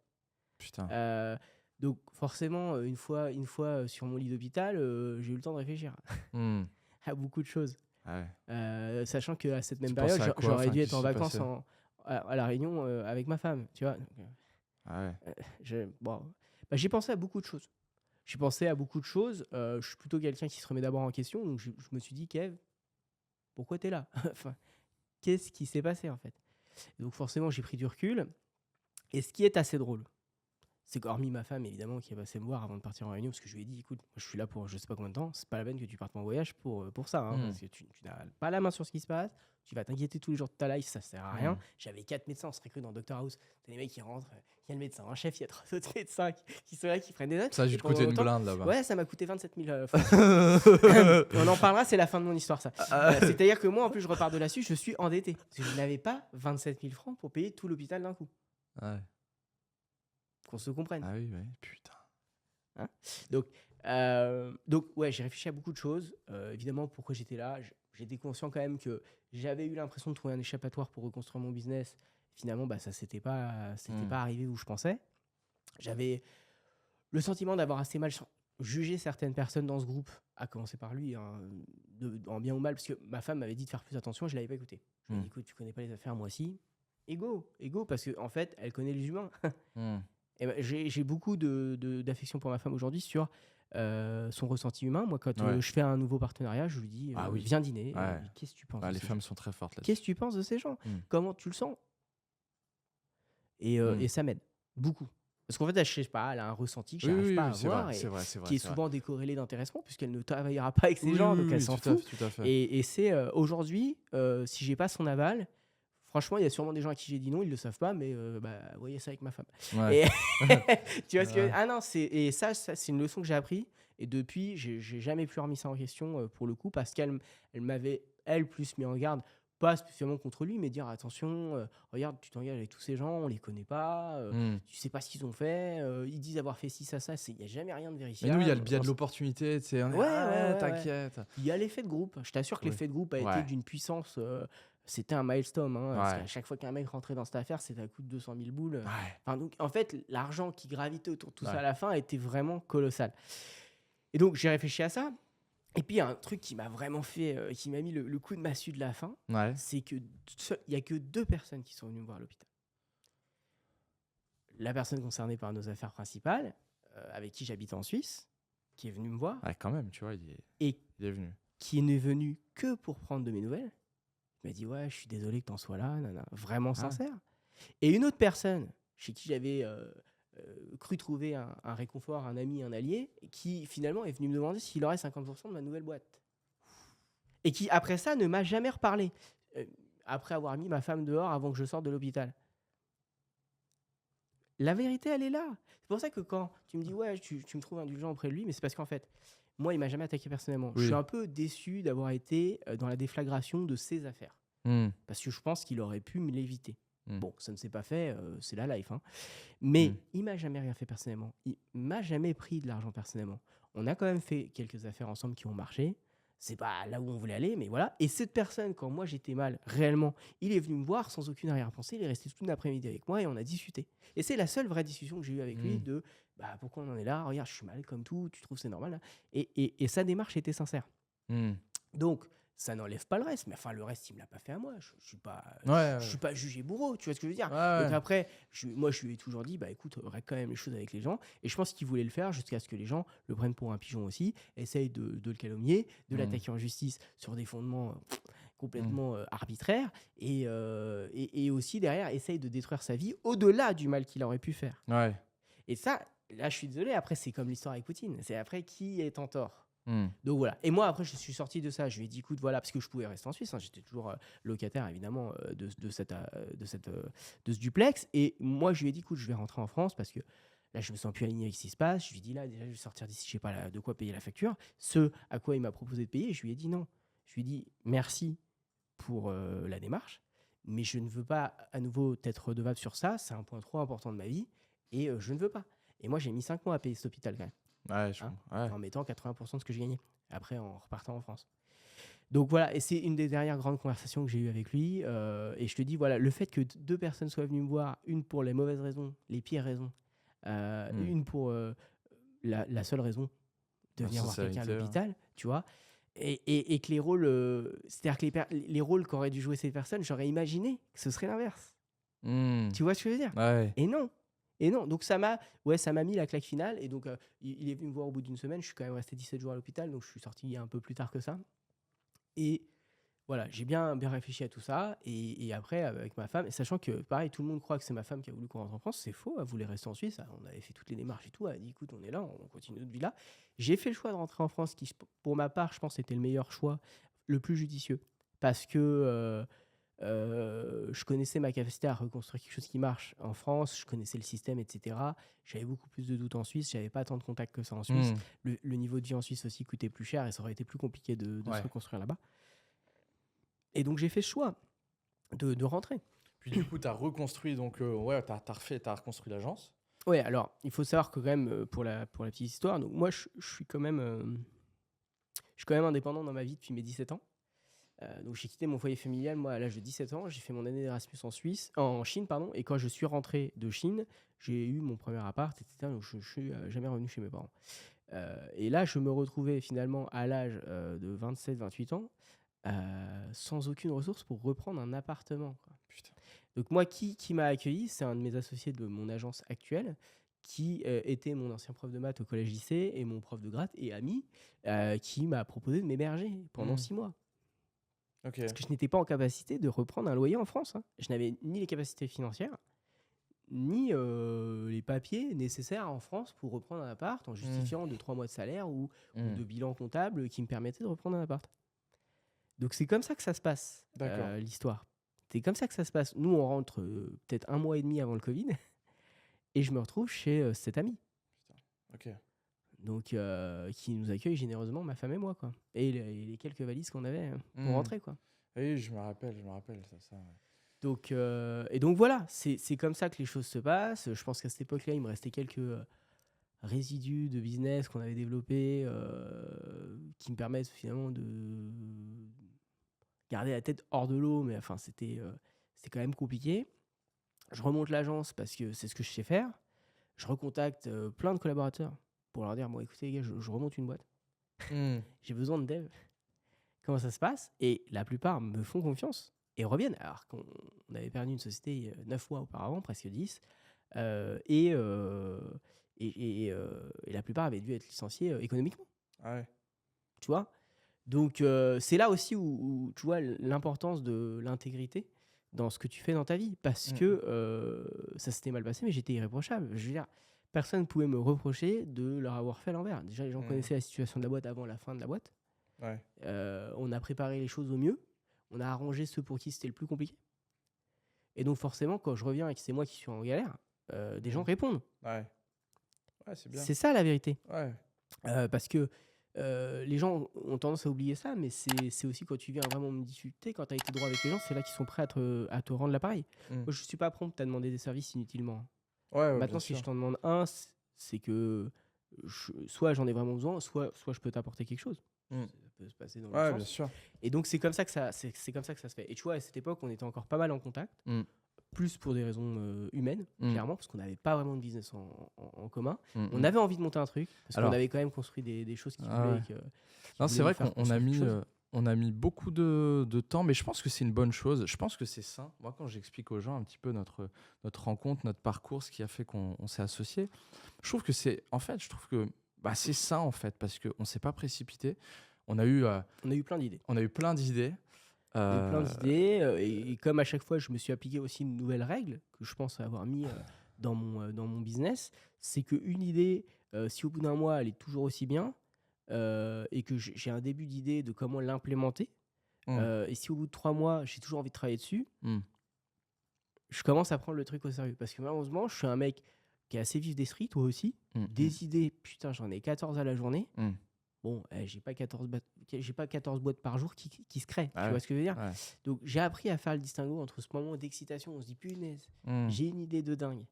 Putain. Donc, forcément, une fois sur mon lit d'hôpital, j'ai eu le temps de réfléchir à beaucoup de choses. Sachant qu'à cette même période, j'aurais dû être en vacances à La Réunion avec ma femme, tu vois. J'ai pensé à beaucoup de choses. Je suis plutôt quelqu'un qui se remet d'abord en question. Donc, je me suis dit, Kev, pourquoi t'es là? Enfin, qu'est-ce qui s'est passé, en fait? Donc, forcément, j'ai pris du recul. Et ce qui est assez drôle, c'est qu'hormis ma femme, évidemment, qui est passée me voir avant de partir en réunion, parce que je lui ai dit, écoute, moi, je suis là pour je sais pas combien de temps, c'est pas la peine que tu partes en voyage pour ça, parce que tu n'as pas la main sur ce qui se passe, tu vas t'inquiéter tous les jours de ta life, ça sert à rien. J'avais 4 médecins, on serait cru dans Dr House. T'as les mecs qui rentrent, il y a le médecin en chef, il y a 3 autres médecins qui sont là, qui prennent des notes. Ça a dû te coûter une blinde là-bas. Ouais, ça m'a coûté 27 000 francs. On en parlera, c'est la fin de mon histoire, ça. C'est-à-dire que moi, en plus, je repars de là-dessus, je suis endetté. Parce que je n'avais pas 27 000 francs pour payer tout l'hôpital d'un coup. Ouais. Qu'on se comprenne. Ah oui, putain. Hein, donc, ouais, j'ai réfléchi à beaucoup de choses. Évidemment, pourquoi j'étais là, j'étais conscient quand même que j'avais eu l'impression de trouver un échappatoire pour reconstruire mon business. Finalement, ça s'était pas arrivé où je pensais. J'avais le sentiment d'avoir assez mal jugé certaines personnes dans ce groupe, à commencer par lui, en bien ou mal, parce que ma femme m'avait dit de faire plus attention, je l'avais pas écouté. Je lui ai dit, écoute, tu connais pas les affaires, moi aussi. Ego, parce que en fait, elle connaît les humains. Et j'ai beaucoup d'affection pour ma femme aujourd'hui sur son ressenti humain. Moi, quand je fais un nouveau partenariat, je lui dis viens dîner. Qu'est-ce que tu penses les femmes sont très fortes là-dessus. Qu'est-ce que tu penses de ces gens Comment tu le sens et ça m'aide beaucoup. Parce qu'en fait, je sais pas, elle a un ressenti que je n'arrive pas à avoir qui est souvent décorrélé d'intéressement puisqu'elle ne travaillera pas avec ces gens, donc elle s'en fout. Tout à fait. Et c'est aujourd'hui, si j'ai pas son aval, franchement, il y a sûrement des gens à qui j'ai dit non, ils le savent pas, mais voyez ça avec ma femme. Ouais. Et tu vois ce que ah non, ça c'est une leçon que j'ai appris et depuis j'ai jamais plus remis ça en question pour le coup parce qu'elle m'avait plus mis en garde, pas spécialement contre lui, mais dire attention, regarde, tu t'engages avec tous ces gens, on les connaît pas, tu sais pas ce qu'ils ont fait, ils disent avoir fait ci ça, il y a jamais rien de vérifiable. Mais nous, il y a le biais de l'opportunité, tu sais. T'inquiète. Il y a l'effet de groupe. Je t'assure que l'effet de groupe a été d'une puissance. C'était un milestone. Parce qu'à chaque fois qu'un mec rentrait dans cette affaire, c'était à coût de 200 000 boules. Enfin, donc, en fait, l'argent qui gravitait autour de tout ça à la fin était vraiment colossal. Et donc, j'ai réfléchi à ça. Et puis, il y a un truc qui m'a vraiment fait, qui m'a mis le coup de massue de la fin. C'est qu'il n'y a que 2 personnes qui sont venues me voir à l'hôpital. La personne concernée par nos affaires principales, avec qui j'habite en Suisse, qui est venue me voir. Quand même, tu vois, il est venu. Qui n'est venu que pour prendre de mes nouvelles. Il m'a dit ouais, je suis désolé que t'en sois là, vraiment sincère. Et une autre personne chez qui j'avais cru trouver un réconfort, un ami, un allié, qui finalement est venu me demander s'il aurait 50% de ma nouvelle boîte. Et qui après ça ne m'a jamais reparlé, après avoir mis ma femme dehors avant que je sorte de l'hôpital. La vérité, elle est là. C'est pour ça que quand tu me dis ouais, tu me trouves indulgent auprès de lui, mais c'est parce qu'en fait, moi, il m'a jamais attaqué personnellement. Je suis un peu déçu d'avoir été dans la déflagration de ses affaires. Parce que je pense qu'il aurait pu me l'éviter. Bon, ça ne s'est pas fait, c'est la life. Mais il m'a jamais rien fait personnellement. Il m'a jamais pris de l'argent personnellement. On a quand même fait quelques affaires ensemble qui ont marché. C'est pas là où on voulait aller, mais voilà. Et cette personne, quand moi j'étais mal, réellement, il est venu me voir sans aucune arrière-pensée. Il est resté toute l'après-midi avec moi et on a discuté. Et c'est la seule vraie discussion que j'ai eue avec lui de pourquoi on en est là, regarde, je suis mal comme tout, tu trouves c'est normal là. Et sa démarche était sincère. Donc, ça n'enlève pas le reste, mais enfin le reste il me l'a pas fait à moi, je suis pas jugé bourreau, tu vois ce que je veux dire. Donc après moi je lui ai toujours dit écoute, règle quand même les choses avec les gens, et je pense qu'il voulait le faire jusqu'à ce que les gens le prennent pour un pigeon aussi, essayent de le calomnier, de l'attaquer en justice sur des fondements complètement arbitraires, et aussi derrière essayent de détruire sa vie au-delà du mal qu'il aurait pu faire. Et ça, là je suis désolé, après c'est comme l'histoire avec Poutine, c'est après qui est en tort. Donc voilà. Et moi après je suis sorti de ça. Je lui ai dit écoute voilà, parce que je pouvais rester en Suisse. J'étais toujours locataire évidemment de ce duplex. Et moi je lui ai dit écoute je vais rentrer en France parce que là je me sens plus aligné avec ce qui se passe. Je lui ai dit là déjà je vais sortir d'ici, je sais pas de quoi payer la facture. Ce à quoi il m'a proposé de payer. Je lui ai dit non. Je lui ai dit merci pour la démarche, mais je ne veux pas à nouveau être redevable sur ça. C'est un point trop important de ma vie et je ne veux pas. Et moi j'ai mis 5 mois à payer cet hôpital quand même. En mettant 80% de ce que j'ai gagné après en repartant en France. Donc voilà, et c'est une des dernières grandes conversations que j'ai eues avec lui, et je te dis voilà, le fait que 2 personnes soient venues me voir, une pour les mauvaises raisons, les pires raisons, une pour la seule raison de venir voir quelqu'un à l'hôpital, tu vois, et que les rôles, c'est-à-dire que les rôles qu'auraient dû jouer ces personnes, j'aurais imaginé que ce serait l'inverse. Tu vois ce que je veux dire? Et non, donc ça m'a mis la claque finale. Et donc, il est venu me voir au bout d'une semaine. Je suis quand même resté 17 jours à l'hôpital, donc je suis sorti un peu plus tard que ça. Et Voilà, j'ai bien réfléchi à tout ça. Et après, avec ma femme, sachant que, pareil, tout le monde croit que c'est ma femme qui a voulu qu'on rentre en France. C'est faux. Elle voulait rester en Suisse. On avait fait toutes les démarches et tout. Elle a dit, écoute, on est là, on continue notre vie là. J'ai fait le choix de rentrer en France, qui, pour ma part, je pense, c'était le meilleur choix, le plus judicieux. Parce que je connaissais ma capacité à reconstruire quelque chose qui marche en France. Je connaissais le système, etc. J'avais beaucoup plus de doutes en Suisse. J'avais pas tant de contacts que ça en Suisse. Le niveau de vie en Suisse aussi coûtait plus cher et ça aurait été plus compliqué de se reconstruire là-bas. Et donc, j'ai fait ce choix de rentrer. Puis du coup, tu as reconstruit, donc t'as reconstruit l'agence. Ouais, alors, il faut savoir que quand même, pour la petite histoire, donc moi, je suis quand même indépendant dans ma vie depuis mes 17 ans. Donc, j'ai quitté mon foyer familial, moi, à l'âge de 17 ans. J'ai fait mon année d'Erasmus en Chine, pardon. Et quand je suis rentré de Chine, j'ai eu mon premier appart, etc. Donc, je suis jamais revenu chez mes parents. Et là, je me retrouvais finalement à l'âge de 27-28 ans, sans aucune ressource pour reprendre un appartement, quoi. Putain. Donc moi, qui m'a accueilli, c'est un de mes associés de mon agence actuelle, qui était mon ancien prof de maths au collège-lycée et mon prof de gratte et ami, qui m'a proposé de m'héberger pendant 6 mois. Okay. Parce que je n'étais pas en capacité de reprendre un loyer en France. Hein. Je n'avais ni les capacités financières, ni les papiers nécessaires en France pour reprendre un appart en justifiant de 3 mois de salaire ou de bilan comptable qui me permettait de reprendre un appart. Donc c'est comme ça que ça se passe, l'histoire. C'est comme ça que ça se passe. Nous, on rentre peut-être 1 mois et demi avant le Covid et je me retrouve chez cet ami. Putain. Ok. Donc, qui nous accueille généreusement, ma femme et moi, quoi. Et les quelques valises qu'on avait pour rentrer, quoi. Oui, je me rappelle ça. Ouais. Donc, et donc voilà, c'est comme ça que les choses se passent. Je pense qu'à cette époque-là, il me restait quelques résidus de business qu'on avait développés qui me permettent finalement de garder la tête hors de l'eau, mais enfin, c'était quand même compliqué. Je remonte l'agence parce que c'est ce que je sais faire. Je recontacte plein de collaborateurs pour leur dire, bon, écoutez, les gars, je remonte une boîte. J'ai besoin de dev. Comment ça se passe? Et la plupart me font confiance et reviennent. Alors qu'on avait perdu une société 9 mois auparavant, presque 10. Et la plupart avaient dû être licenciés économiquement. Ah ouais. Tu vois? Donc, c'est là aussi où tu vois l'importance de l'intégrité dans ce que tu fais dans ta vie. Parce que ça s'était mal passé, mais j'étais irréprochable. Je veux dire, personne ne pouvait me reprocher de leur avoir fait à l'envers. Déjà, les gens connaissaient la situation de la boîte avant la fin de la boîte. Ouais. On a préparé les choses au mieux. On a arrangé ceux pour qui c'était le plus compliqué. Et donc, forcément, quand je reviens et que c'est moi qui suis en galère, des gens répondent. Ouais, c'est bien. C'est ça la vérité. Ouais. Parce que les gens ont tendance à oublier ça, mais c'est aussi quand tu viens vraiment me discuter, quand tu as été droit avec les gens, c'est là qu'ils sont prêts à te rendre l'appareil. Moi, je ne suis pas prompt à demander des services inutilement. Maintenant, si je t'en demande un, c'est que soit j'en ai vraiment besoin, soit je peux t'apporter quelque chose. Ça peut se passer dans le sens. Bien sûr. Et donc, c'est comme ça que ça se fait. Et tu vois, à cette époque, on était encore pas mal en contact. Plus pour des raisons humaines, clairement, parce qu'on n'avait pas vraiment de business en commun. On avait envie de monter un truc, parce qu'on avait quand même construit des choses qui voulaient. Non, c'est vrai qu'on a mis beaucoup de temps, mais je pense que c'est une bonne chose. Je pense que c'est sain. Moi, quand j'explique aux gens un petit peu notre rencontre, notre parcours, ce qui a fait qu'on s'est associés, je trouve que c'est sain, en fait, parce qu'on ne s'est pas précipité. On a eu plein d'idées. Et comme à chaque fois je me suis appliqué aussi une nouvelle règle que je pense avoir mis dans mon business, c'est qu'une idée, si au bout d'un mois elle est toujours aussi bien et que j'ai un début d'idée de comment l'implémenter, et si au bout de 3 mois j'ai toujours envie de travailler dessus, je commence à prendre le truc au sérieux. Parce que malheureusement, je suis un mec qui est assez vif d'esprit, toi aussi. Des idées, putain, j'en ai 14 à la journée. Bon, j'ai pas 14 boîtes par jour qui se créent. Tu vois ce que je veux dire? Donc, j'ai appris à faire le distinguo entre ce moment d'excitation où on se dit, punaise, j'ai une idée de dingue.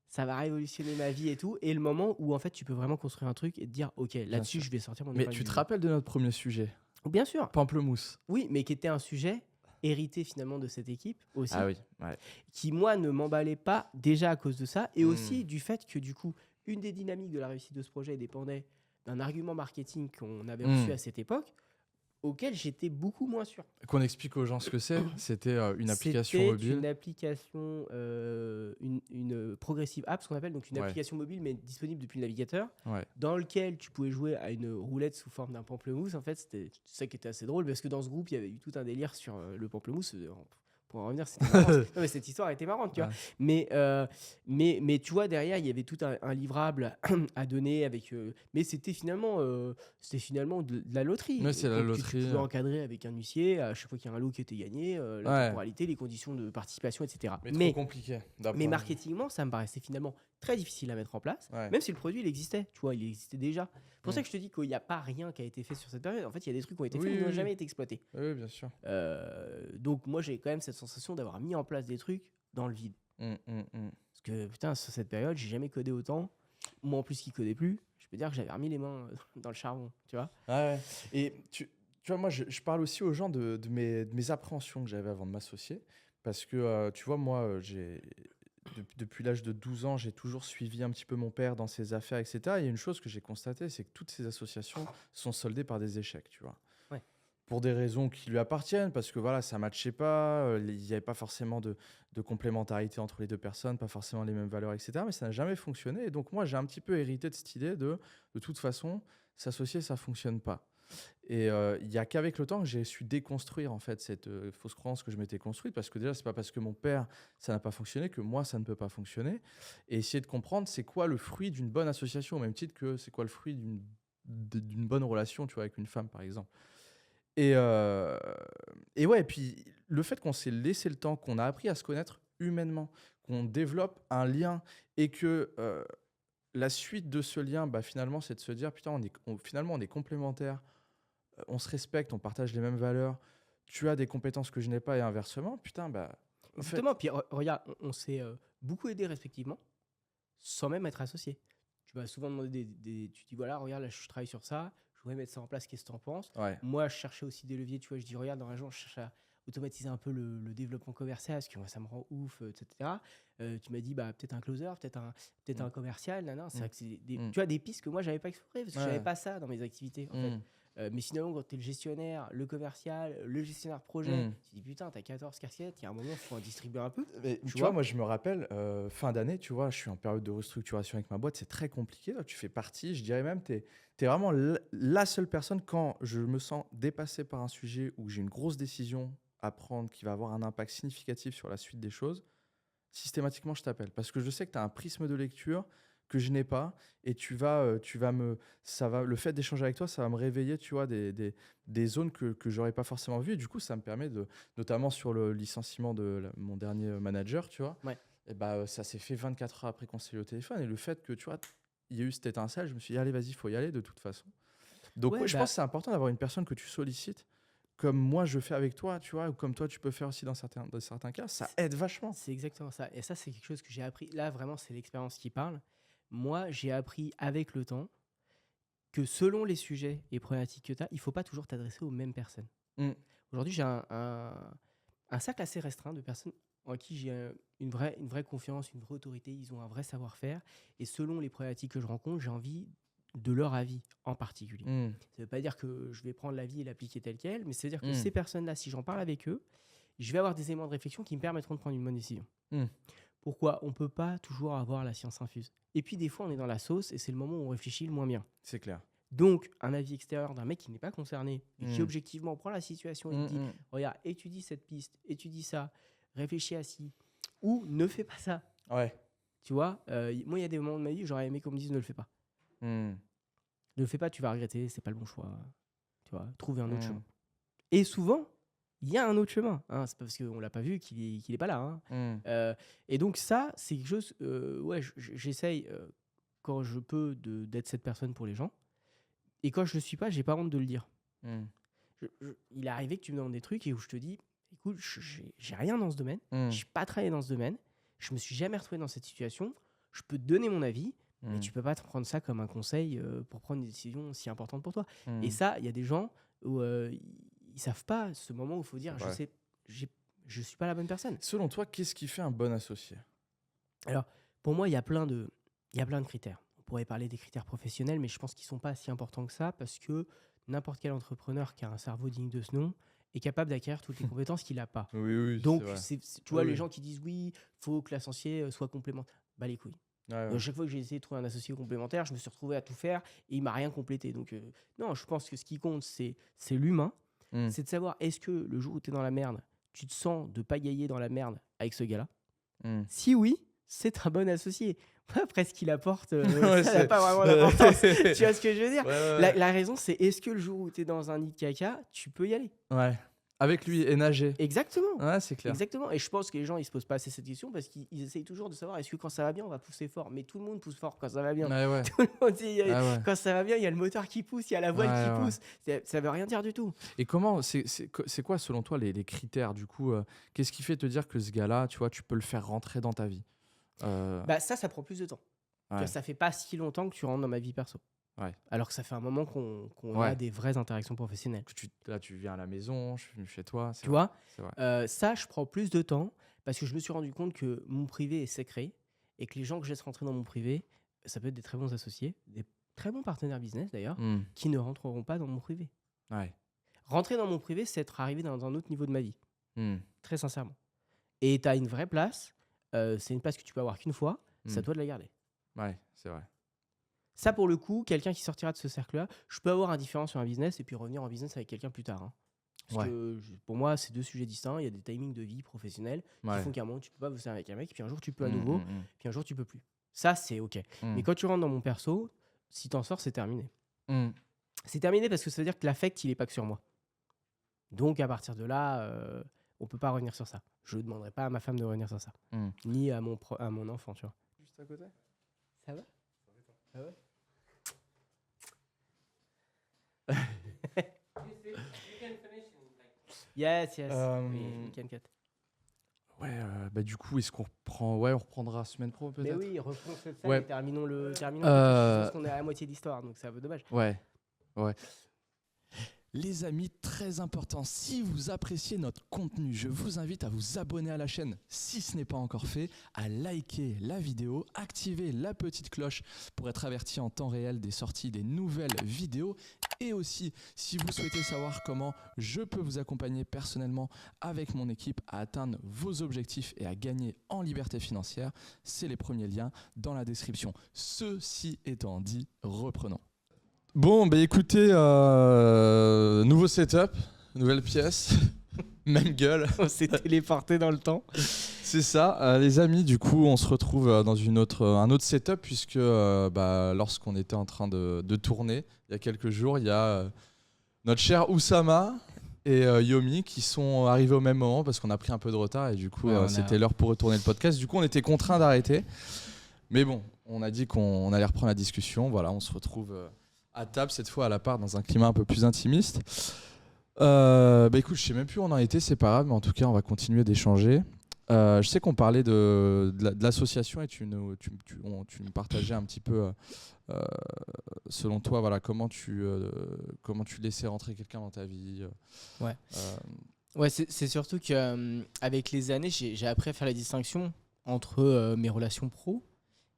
Ça va révolutionner ma vie et tout. Et le moment où, en fait, tu peux vraiment construire un truc et te dire, OK, là-dessus, je vais sortir mon épingle du jeu. Mais tu te rappelles de notre premier sujet? Bien sûr. Pamplemousse. Oui, mais qui était un sujet hérité finalement de cette équipe aussi. Ah oui, ouais. Qui, moi, ne m'emballait pas déjà à cause de ça. Et aussi du fait que, du coup, une des dynamiques de la réussite de ce projet dépendait d'un argument marketing qu'on avait reçu à cette époque. auquel j'étais beaucoup moins sûr. Qu'on explique aux gens ce que c'est. C'était une application C'était mobile. une application, une progressive app, ce qu'on appelle, donc une application mobile, mais disponible depuis le navigateur, dans lequel tu pouvais jouer à une roulette sous forme d'un pamplemousse. En fait, c'était ça qui était assez drôle, parce que dans ce groupe, il y avait eu tout un délire sur le pamplemousse. Pour en revenir, c'était marrant. Non, mais cette histoire était marrante, tu vois. Mais tu vois, derrière, il y avait tout un livrable à donner avec. Mais c'était finalement de la loterie. Ouais, c'est la Donc, loterie. Tu pouvais encadrer avec un huissier à chaque fois qu'il y a un lot qui était gagné, la temporalité, les conditions de participation, etc. Mais trop compliqué. Mais marketingement, ça me paraissait finalement très difficile à mettre en place, même si le produit il existait. Tu vois, il existait déjà. C'est pour ça que je te dis qu'il n'y a pas rien qui a été fait sur cette période. En fait, il y a des trucs qui ont été faits, mais qui n'ont jamais été exploités. Oui, bien sûr. Donc moi, j'ai quand même cette sensation d'avoir mis en place des trucs dans le vide. Parce que putain, sur cette période, j'ai jamais codé autant. Moi, en plus, qui codait plus, je peux dire que j'avais remis les mains dans le charbon, tu vois. Et tu vois, moi, je parle aussi aux gens de mes appréhensions que j'avais avant de m'associer. Parce que, tu vois, moi, depuis l'âge de 12 ans, j'ai toujours suivi un petit peu mon père dans ses affaires, etc. Et il y a une chose que j'ai constatée, c'est que toutes ces associations sont soldées par des échecs, tu vois. Pour des raisons qui lui appartiennent, parce que voilà, ça ne matchait pas, il n'y avait pas forcément de complémentarité entre les deux personnes, pas forcément les mêmes valeurs, etc. Mais ça n'a jamais fonctionné. Et donc, moi, j'ai un petit peu hérité de cette idée de toute façon, s'associer, ça ne fonctionne pas. Et il n'y a qu'avec le temps que j'ai su déconstruire en fait cette fausse croyance que je m'étais construite, parce que déjà, ce n'est pas parce que mon père, ça n'a pas fonctionné que moi, ça ne peut pas fonctionner. Et essayer de comprendre c'est quoi le fruit d'une bonne association, au même titre que c'est quoi le fruit d'une bonne relation, tu vois, avec une femme, par exemple. Et ouais, et puis le fait qu'on s'est laissé le temps, qu'on a appris à se connaître humainement, qu'on développe un lien et que la suite de ce lien, bah, finalement, c'est de se dire, putain, finalement, on est complémentaires, on se respecte, on partage les mêmes valeurs, tu as des compétences que je n'ai pas et inversement, putain, bah... Exactement, puis regarde, on s'est beaucoup aidés respectivement, sans même être associés. Tu m'as souvent demandé tu dis, voilà, regarde, là, je travaille sur ça, je voudrais mettre ça en place, qu'est-ce que tu en penses ? Moi, je cherchais aussi des leviers, tu vois, je dis, regarde, dans l'agence, je cherche à automatiser un peu le développement commercial, parce que moi, ça me rend ouf, etc. Tu m'as dit, bah, peut-être un closer, peut-être un commercial, c'est vrai que c'est tu vois, des pistes que moi, j'avais pas explorées, parce que j'avais pas ça dans mes activités, en fait. Mais sinon, quand tu es le gestionnaire, le commercial, le gestionnaire projet, tu dis putain, t'as 14 casquettes, il y a un moment, il faut en distribuer un peu. Mais, tu vois, moi je me rappelle, fin d'année, tu vois, je suis en période de restructuration avec ma boîte, c'est très compliqué. Là, tu fais partie, je dirais même, tu es vraiment la seule personne quand je me sens dépassé par un sujet où j'ai une grosse décision à prendre qui va avoir un impact significatif sur la suite des choses. Systématiquement, je t'appelle parce que je sais que tu as un prisme de lecture que je n'ai pas et le fait d'échanger avec toi, ça va me réveiller, tu vois, des zones que j'aurais pas forcément vues. Et du coup, ça me permet notamment sur le licenciement de mon dernier manager, tu vois, et bah, ça s'est fait 24 heures après qu'on s'est eu au téléphone. Et le fait que, tu vois, il y a eu cette étincelle, je me suis dit, allez, vas-y, il faut y aller de toute façon. Donc, je pense que c'est important d'avoir une personne que tu sollicites comme moi je fais avec toi, tu vois, ou comme toi tu peux faire aussi dans certains cas, ça aide vachement. C'est exactement ça. Et ça, c'est quelque chose que j'ai appris. Là, vraiment, c'est l'expérience qui parle. Moi, j'ai appris avec le temps que selon les sujets et problématiques que tu as, il ne faut pas toujours t'adresser aux mêmes personnes. Aujourd'hui, j'ai un cercle assez restreint de personnes en qui j'ai une vraie confiance, une vraie autorité, ils ont un vrai savoir-faire. Et selon les problématiques que je rencontre, j'ai envie de leur avis en particulier. Ça ne veut pas dire que je vais prendre l'avis et l'appliquer tel quel, mais ça veut dire que ces personnes-là, si j'en parle avec eux, je vais avoir des éléments de réflexion qui me permettront de prendre une bonne décision. Pourquoi ? On ne peut pas toujours avoir la science infuse. Et puis des fois, on est dans la sauce et c'est le moment où on réfléchit le moins bien. C'est clair. Donc, un avis extérieur d'un mec qui n'est pas concerné, et qui objectivement prend la situation et dit « Regarde, étudie cette piste, étudie ça, réfléchis à ci, ou ne fais pas ça. » Tu vois, moi, il y a des moments de ma vie où j'aurais aimé qu'on me dise « Ne le fais pas. » Ne le fais pas, tu vas regretter, c'est pas le bon choix. Tu vois, trouver un autre chemin. Et souvent, il y a un autre chemin. C'est pas parce qu'on l'a pas vu qu'il est pas là. Et donc ça, c'est quelque chose. J'essaye quand je peux d'être cette personne pour les gens. Et quand je le suis pas, j'ai pas honte de le dire. Il est arrivé que tu me demandes des trucs et où je te dis, écoute, j'ai rien dans ce domaine, j'ai pas travaillé dans ce domaine, je me suis jamais retrouvé dans cette situation. Je peux te donner mon avis. Mais tu peux pas te prendre ça comme un conseil pour prendre une décision si importante pour toi. Et ça, il y a des gens où ils savent pas ce moment où il faut dire je suis pas la bonne personne. Selon toi, qu'est-ce qui fait un bon associé ? Alors, pour moi, il y a plein de critères. On pourrait parler des critères professionnels, mais je pense qu'ils sont pas si importants que ça parce que n'importe quel entrepreneur qui a un cerveau digne de ce nom est capable d'acquérir toutes les compétences qu'il n'a pas. Oui, Donc, c'est vrai. tu vois, les gens qui disent oui, il faut que l'associé soit complémentaire. Bah les couilles. Ouais. Chaque fois que j'ai essayé de trouver un associé complémentaire, je me suis retrouvé à tout faire et il m'a rien complété. Donc, non, je pense que ce qui compte, c'est l'humain. C'est de savoir, est-ce que le jour où tu es dans la merde, tu te sens de pagailler dans la merde avec ce gars-là? Si oui, c'est un bon associé. Après, ce qu'il apporte, ça n'a pas vraiment d'importance. Tu vois ce que je veux dire? La raison, c'est est-ce que le jour où tu es dans un nid de caca, tu peux y aller? Ouais. Avec lui et nager. Exactement. Ouais, c'est clair. Exactement. Et je pense que les gens, ils se posent pas assez cette question parce qu'ils essayent toujours de savoir est-ce que quand ça va bien, on va pousser fort. Mais tout le monde pousse fort quand ça va bien. Ouais. Tout le monde dit, quand ça va bien, il y a le moteur qui pousse, il y a la voile qui pousse. Ça veut rien dire du tout. Et comment, c'est quoi selon toi les critères du coup qu'est-ce qui fait te dire que ce gars-là, tu vois, tu peux le faire rentrer dans ta vie? Bah ça prend plus de temps. Ça fait pas si longtemps que tu rentres dans ma vie perso. Alors que ça fait un moment qu'on a des vraies interactions professionnelles. Là, tu viens à la maison, je suis venu chez toi. Tu vois, ça, je prends plus de temps parce que je me suis rendu compte que mon privé est sacré et que les gens que je laisse rentrer dans mon privé, ça peut être des très bons associés, des très bons partenaires business d'ailleurs, qui ne rentreront pas dans mon privé. Rentrer dans mon privé, c'est être arrivé dans un autre niveau de ma vie. Très sincèrement. Et tu as une vraie place. C'est une place que tu peux avoir qu'une fois. C'est à toi de la garder. Ouais, c'est vrai. Ça, pour le coup, quelqu'un qui sortira de ce cercle-là, je peux avoir un différent sur un business et puis revenir en business avec quelqu'un plus tard. Parce que pour moi, c'est deux sujets distincts. Il y a des timings de vie professionnelle qui font qu'à un moment, tu peux pas bosser avec un mec, puis un jour, tu peux à nouveau, puis un jour, tu peux plus. Ça, c'est OK. Mais quand tu rentres dans mon perso, si t'en sors, c'est terminé. C'est terminé parce que ça veut dire que l'affect, il est pas que sur moi. Donc, à partir de là, on peut pas revenir sur ça. Je ne demanderai pas à ma femme de revenir sur ça. Ni à mon enfant, tu vois. Juste à côté. Ça va? Ah ouais? Yes. We can cut. Ouais, bah du coup, est-ce qu'on reprend? Ouais, on reprendra semaine pro peut-être. Mais oui, reprenons cette scène et terminons le parce qu'on est à la moitié de l'histoire, donc c'est un peu dommage. Ouais. Les amis, très important, si vous appréciez notre contenu, je vous invite à vous abonner à la chaîne si ce n'est pas encore fait, à liker la vidéo, activer la petite cloche pour être averti en temps réel des sorties des nouvelles vidéos. Et aussi, si vous souhaitez savoir comment je peux vous accompagner personnellement avec mon équipe à atteindre vos objectifs et à gagner en liberté financière, c'est les premiers liens dans la description. Ceci étant dit, reprenons. Bon, bah écoutez, nouveau setup, nouvelle pièce, même gueule. On s'est téléporté dans le temps. C'est ça, les amis, du coup, on se retrouve dans un autre setup puisque lorsqu'on était en train de tourner, il y a quelques jours, il y a notre cher Oussama et Yomi qui sont arrivés au même moment parce qu'on a pris un peu de retard et du coup, c'était l'heure pour retourner le podcast. Du coup, on était contraints d'arrêter. Mais bon, on a dit qu'on allait reprendre la discussion. Voilà, on se retrouve... à table cette fois à la part dans un climat un peu plus intimiste. Écoute, je sais même plus où on en était, c'est pas grave, mais en tout cas on va continuer d'échanger. Je sais qu'on parlait de l'association et tu me partageais un petit peu selon toi, voilà, comment tu laissais rentrer quelqu'un dans ta vie. Ouais, c'est surtout qu'avec les années, j'ai appris à faire la distinction entre mes relations pro,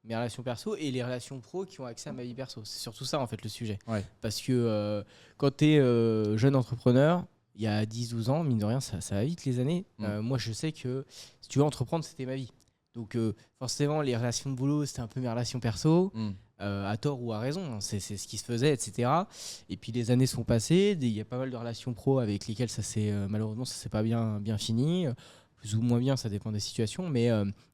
mes relations perso et les relations pro qui ont accès à ma vie perso. C'est surtout ça en fait le sujet. Parce que quand tu es jeune entrepreneur, il y a 10-12 ans, mine de rien, ça va vite les années. Moi, je sais que si tu veux entreprendre, c'était ma vie. Donc forcément, les relations de boulot, c'était un peu mes relations perso, à tort ou à raison. C'est ce qui se faisait, etc. Et puis les années sont passées, il y a pas mal de relations pro avec lesquelles malheureusement, ça s'est pas bien fini. Plus ou moins bien, ça dépend des situations. Mais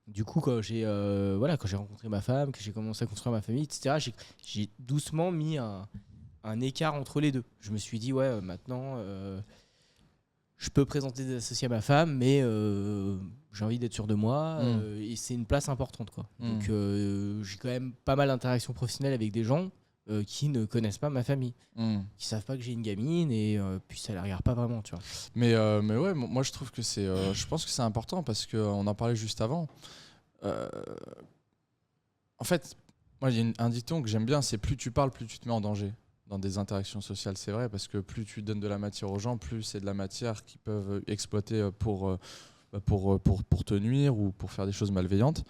du coup, quand j'ai rencontré ma femme, que j'ai commencé à construire ma famille, etc., j'ai doucement mis un écart entre les deux. Je me suis dit, maintenant, je peux présenter des associés à ma femme, mais j'ai envie d'être sûr de moi. Et c'est une place importante, quoi. Donc, j'ai quand même pas mal d'interactions professionnelles avec des gens qui ne connaissent pas ma famille, qui savent pas que j'ai une gamine et puis ça les regarde pas vraiment, tu vois. Mais ouais, moi je trouve que je pense que c'est important parce qu'on en parlait juste avant. En fait, moi il y a un dicton que j'aime bien, c'est plus tu parles, plus tu te mets en danger dans des interactions sociales. C'est vrai parce que plus tu donnes de la matière aux gens, plus c'est de la matière qu'ils peuvent exploiter pour pour te nuire ou pour faire des choses malveillantes.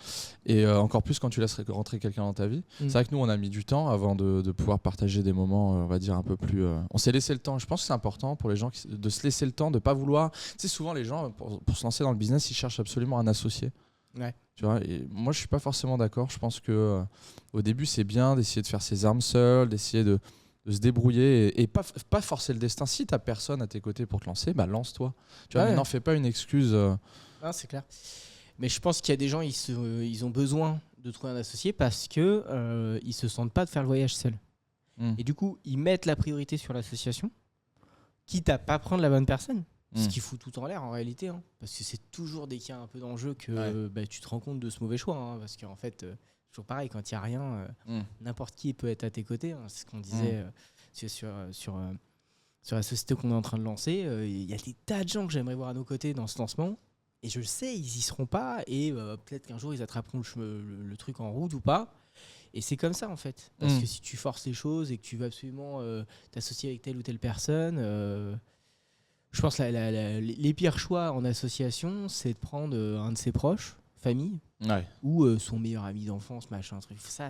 Et encore plus quand tu laisses rentrer quelqu'un dans ta vie. C'est vrai que nous, on a mis du temps avant de pouvoir partager des moments, on va dire, un peu plus... On s'est laissé le temps. Je pense que c'est important pour les gens de se laisser le temps, de ne pas vouloir... Tu sais, souvent, les gens, pour se lancer dans le business, ils cherchent absolument un associé. Ouais. Tu vois, et moi, je suis pas forcément d'accord. Je pense que au début, c'est bien d'essayer de faire ses armes seul, d'essayer de se débrouiller et pas forcer le destin. Si tu n'as personne à tes côtés pour te lancer, bah lance-toi. Tu vois, mais n'en fais pas une excuse. Non, c'est clair. Mais je pense qu'il y a des gens, ils ont besoin de trouver un associé parce que ils se sentent pas de faire le voyage seul. Et du coup, ils mettent la priorité sur l'association, quitte à pas prendre la bonne personne. Ce qui fout tout en l'air en réalité, hein, parce que c'est toujours dès qu'il y a un peu d'enjeu que tu te rends compte de ce mauvais choix, hein, parce qu'en fait, toujours pareil, quand il n'y a rien, n'importe qui peut être à tes côtés, hein, c'est ce qu'on disait sur la société qu'on est en train de lancer. Il y a des tas de gens que j'aimerais voir à nos côtés dans ce lancement, et je le sais, ils y seront pas, et peut-être qu'un jour ils attraperont le truc en route ou pas. Et c'est comme ça en fait, parce que si tu forces les choses et que tu veux absolument t'associer avec telle ou telle personne... Je pense que les pires choix en association, c'est de prendre un de ses proches, famille, ou son meilleur ami d'enfance, machin, truc. Ça,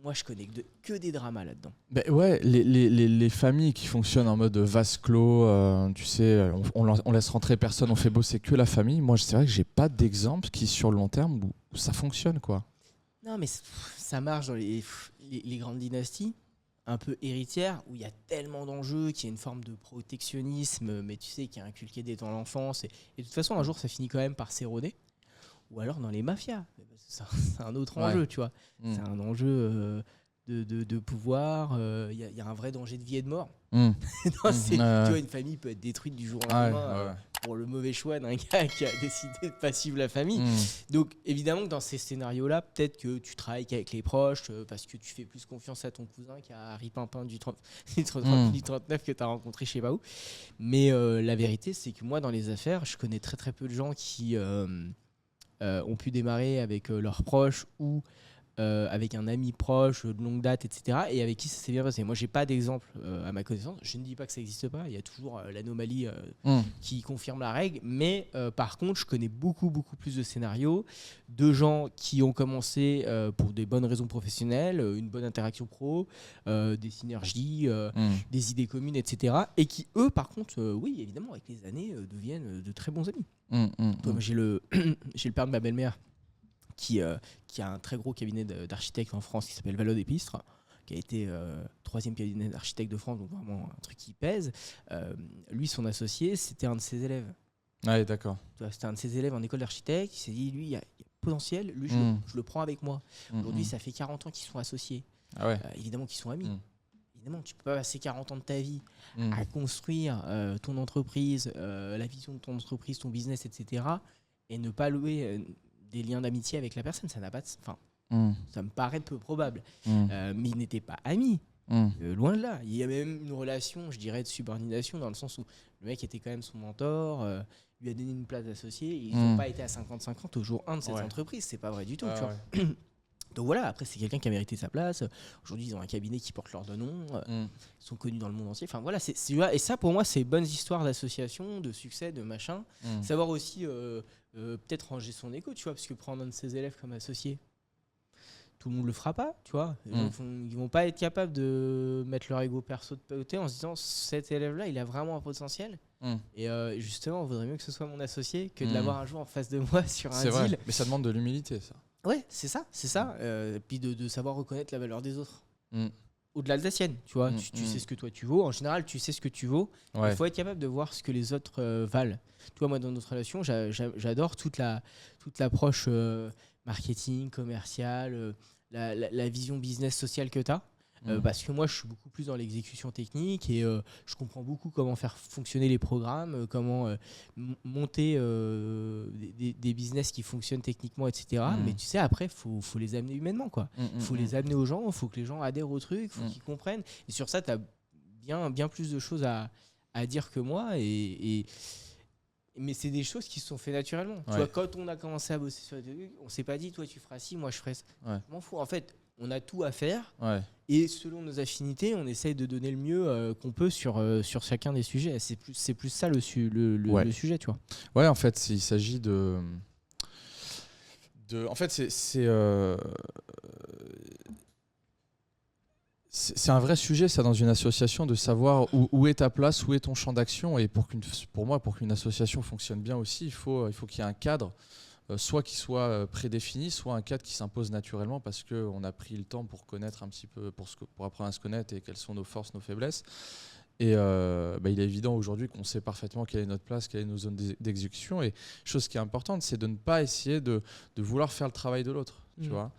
moi, je connais que des dramas là-dedans. Ben ouais, les familles qui fonctionnent en mode vase clos, tu sais, on laisse rentrer personne, on fait bosser que la famille. Moi, c'est vrai que j'ai pas d'exemple qui, sur le long terme, où ça fonctionne, quoi. Non, mais ça marche dans les grandes dynasties un peu héritière, où il y a tellement d'enjeux, qu'il y a une forme de protectionnisme, mais tu sais, qui est inculqué dès dans l'enfance. Et de toute façon, un jour, ça finit quand même par s'éroder. Ou alors dans les mafias. C'est un autre enjeu, tu vois. C'est un enjeu de pouvoir. Il y a un vrai danger de vie et de mort. Tu vois, une famille peut être détruite du jour au lendemain pour le mauvais choix d'un gars qui a décidé de pas suivre la famille. Donc évidemment que dans ces scénarios-là, peut-être que tu travailles qu'avec les proches parce que tu fais plus confiance à ton cousin qu'à Harry Pimpin du 39 que tu as rencontré je sais pas où. Mais la vérité, c'est que moi, dans les affaires, je connais très très peu de gens qui ont pu démarrer avec leurs proches ou avec un ami proche de longue date, etc. et avec qui ça s'est bien passé. Moi, j'ai pas d'exemple à ma connaissance. Je ne dis pas que ça n'existe pas. Il y a toujours l'anomalie qui confirme la règle. Mais par contre, je connais beaucoup plus de scénarios de gens qui ont commencé pour des bonnes raisons professionnelles, une bonne interaction pro, des synergies, des idées communes, etc. Et qui, eux, par contre, oui, évidemment, avec les années, deviennent de très bons amis. Moi, j'ai le père de ma belle-mère qui a un très gros cabinet d'architectes en France qui s'appelle Vallot d'Épistre, qui a été 3e cabinet d'architectes de France, donc vraiment un truc qui pèse. Lui, son associé, c'était un de ses élèves. Ouais, d'accord. C'était un de ses élèves en école d'architecte. Il s'est dit, lui, il y a potentiel, lui, je le prends avec moi. Aujourd'hui, ça fait 40 ans qu'ils sont associés. Ah ouais. Évidemment qu'ils sont amis. Évidemment, tu peux pas passer 40 ans de ta vie à construire ton entreprise, la vision de ton entreprise, ton business, etc. et ne pas louer des liens d'amitié avec la personne. Ça n'a pas ça me paraît peu probable. Mais ils n'étaient pas amis. Loin de là. Il y a même une relation, je dirais, de subordination, dans le sens où le mec était quand même son mentor, lui a donné une place d'associé, et ils n'ont pas été à 50-50 au jour 1 de cette entreprise. C'est pas vrai du tout. Tu vois. Donc voilà, après c'est quelqu'un qui a mérité sa place. Aujourd'hui, ils ont un cabinet qui porte leur nom. Ils sont connus dans le monde entier. Enfin voilà, et ça pour moi, c'est bonnes histoires d'association, de succès, de machin. Savoir aussi peut-être ranger son égo, tu vois, parce que prendre un de ses élèves comme associé, tout le monde le fera pas, tu vois. Ils vont pas être capables de mettre leur ego perso de côté en se disant cet élève-là, il a vraiment un potentiel. Et justement, il vaudrait mieux que ce soit mon associé que de l'avoir un jour en face de moi sur un deal. Vrai. Mais ça demande de l'humilité, ça. Ouais, c'est ça. Puis de savoir reconnaître la valeur des autres. Au-delà de la sienne, tu vois. Tu sais ce que toi tu vaux. En général, tu sais ce que tu vaux. Il faut être capable de voir ce que les autres valent. Tu vois, moi, dans notre relation, j'adore toute l'approche marketing, commerciale, la vision business sociale que tu as. Parce que moi, je suis beaucoup plus dans l'exécution technique et je comprends beaucoup comment faire fonctionner les programmes, comment monter des business qui fonctionnent techniquement, etc. Mais tu sais, après, faut les amener humainement, quoi. Faut les amener aux gens, il faut que les gens adhèrent au truc, il faut qu'ils comprennent. Et sur ça, tu as bien plus de choses à dire que moi. Mais c'est des choses qui se sont faites naturellement. Tu vois, quand on a commencé à bosser sur les trucs, on s'est pas dit, toi, tu feras ci, moi, je ferai ça. Je m'en fous. En fait, on a tout à faire. Et selon nos affinités, on essaye de donner le mieux qu'on peut sur chacun des sujets. C'est plus ça le sujet, tu vois. Ouais, en fait, il s'agit en fait, c'est un vrai sujet, ça, dans une association, de savoir où est ta place, où est ton champ d'action. Et pour moi, pour qu'une association fonctionne bien aussi, il faut qu'il y ait un cadre, soit qui soit prédéfini, soit un cadre qui s'impose naturellement, parce qu'on a pris le temps pour connaître un petit peu, pour apprendre à se connaître et quelles sont nos forces, nos faiblesses. Et il est évident aujourd'hui qu'on sait parfaitement quelle est notre place, quelle est nos zones d'exécution. Et chose qui est importante, c'est de ne pas essayer de vouloir faire le travail de l'autre. Tu vois.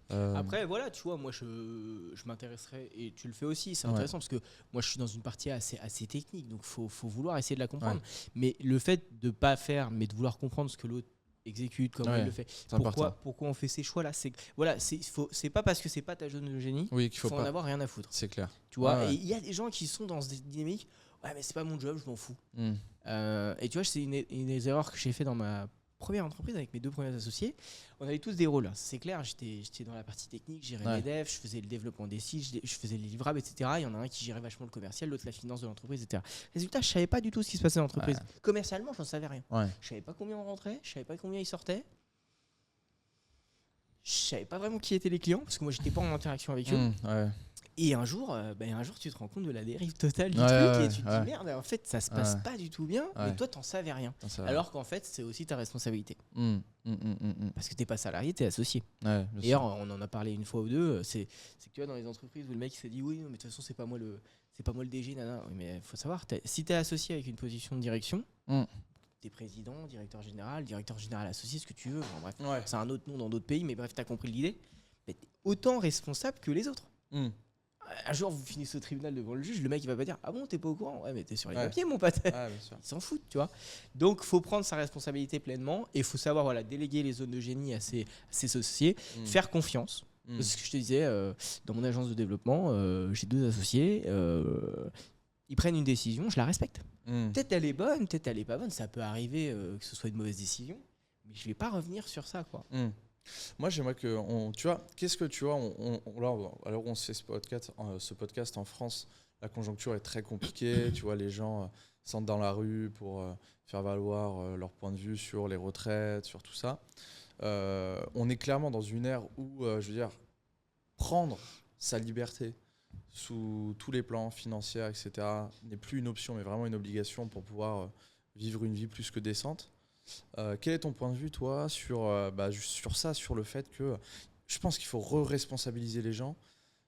Après, voilà, tu vois, moi je m'intéresserais, et tu le fais aussi, c'est intéressant parce que moi je suis dans une partie assez technique, donc faut vouloir essayer de la comprendre. Ouais. Mais le fait de ne pas faire, mais de vouloir comprendre ce que l'autre exécute, comment il le fait, pourquoi on fait ces choix-là, c'est pas parce que c'est pas ta zone de génie qu'il faut en avoir rien à foutre. C'est clair. Tu vois, et il y a des gens qui sont dans cette dynamique, ouais, mais c'est pas mon job, je m'en fous. Et tu vois, c'est une des erreurs que j'ai fait dans ma première entreprise avec mes 2 premiers associés. On avait tous des rôles, c'est clair. J'étais dans la partie technique, je gérais les devs, je faisais le développement des sites, je faisais les livrables, etc. Il y en a un qui gérait vachement le commercial, l'autre la finance de l'entreprise, etc. Résultat, je savais pas du tout ce qui se passait dans l'entreprise. Commercialement, je n'en savais rien. Je savais pas combien on rentrait, je savais pas combien ils sortaient. Je savais pas vraiment qui étaient les clients parce que moi j'étais pas en interaction avec eux. Et un jour, tu te rends compte de la dérive totale du truc et tu te dis merde, en fait ça se passe pas du tout bien, mais toi t'en savais rien. Alors qu'en fait c'est aussi ta responsabilité. Parce que t'es pas salarié, t'es associé. D'ailleurs on en a parlé une fois ou deux, c'est que tu vois dans les entreprises où le mec s'est dit oui, non, mais de toute façon c'est pas moi le DG, nana. Mais il faut savoir, si t'es associé avec une position de direction, t'es président, directeur général associé, ce que tu veux. Bref, c'est un autre nom dans d'autres pays, mais bref, t'as compris l'idée. Mais t'es autant responsable que les autres. Un jour, vous finissez au tribunal devant le juge, le mec il va pas dire ah bon, t'es pas au courant, ouais, mais t'es sur les papiers, mon pote. Ils s'en foutent, tu vois. Donc, faut prendre sa responsabilité pleinement et faut savoir déléguer les zones de génie à ses associés, faire confiance. Ce que je te disais, dans mon agence de développement, j'ai 2 associés. Ils prennent une décision, je la respecte. Peut-être elle est bonne, peut-être elle est pas bonne. Ça peut arriver que ce soit une mauvaise décision, mais je vais pas revenir sur ça, quoi. Moi, j'aimerais que tu vois, qu'est-ce que tu vois, alors on se fait ce podcast en France, la conjoncture est très compliquée. Tu vois, les gens sortent dans la rue pour faire valoir leur point de vue sur les retraites, sur tout ça. On est clairement dans une ère où, je veux dire, prendre sa liberté sous tous les plans, financiers, etc., n'est plus une option, mais vraiment une obligation pour pouvoir vivre une vie plus que décente. Quel est ton point de vue, toi, sur ça, sur le fait que je pense qu'il faut re-responsabiliser les gens,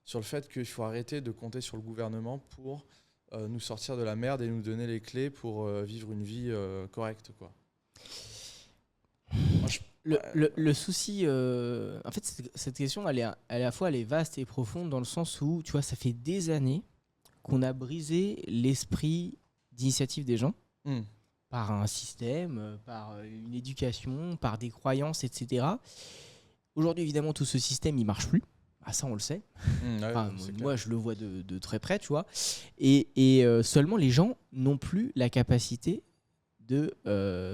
sur le fait qu'il faut arrêter de compter sur le gouvernement pour nous sortir de la merde et nous donner les clés pour vivre une vie correcte, quoi. Le souci, en fait, cette question, elle est à la fois elle est vaste et profonde dans le sens où, tu vois, ça fait des années qu'on a brisé l'esprit d'initiative des gens par un système, par une éducation, par des croyances, etc. Aujourd'hui, évidemment, tout ce système, il marche plus. Ah, ça, on le sait. Moi, je le vois de très près, tu vois. Et seulement, les gens n'ont plus la capacité de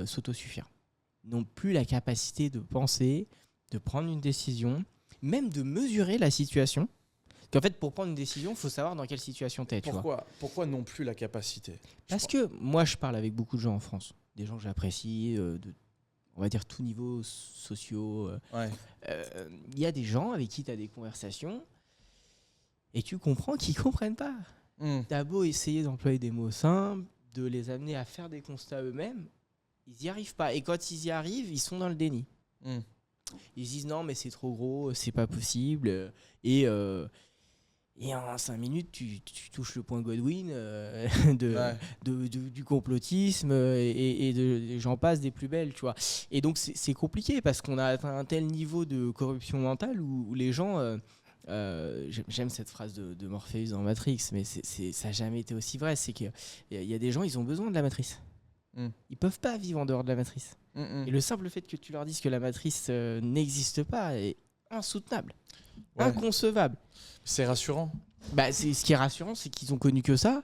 s'autosuffire. N'ont plus la capacité de penser, de prendre une décision, même de mesurer la situation. Qu'en fait, pour prendre une décision, il faut savoir dans quelle situation tu es. Pourquoi non plus la capacité? Parce que moi, je parle avec beaucoup de gens en France, des gens que j'apprécie, on va dire tout niveau sociaux. Y a des gens avec qui tu as des conversations et tu comprends qu'ils ne comprennent pas. Tu as beau essayer d'employer des mots simples, de les amener à faire des constats eux-mêmes, ils n'y arrivent pas. Et quand ils y arrivent, ils sont dans le déni. Ils se disent non, mais c'est trop gros, c'est pas possible. Et en 5 minutes, tu touches le point Godwin du complotisme et j'en passe des plus belles, tu vois. Et donc, c'est compliqué parce qu'on a atteint un tel niveau de corruption mentale où les gens... j'aime cette phrase de Morpheus dans Matrix, mais ça n'a jamais été aussi vrai. C'est qu'il y a des gens, ils ont besoin de la matrice. Ils peuvent pas vivre en dehors de la matrice. Et le simple fait que tu leur dises que la matrice n'existe pas est insoutenable, inconcevable. C'est rassurant. Ce qui est rassurant, c'est qu'ils ont connu que ça,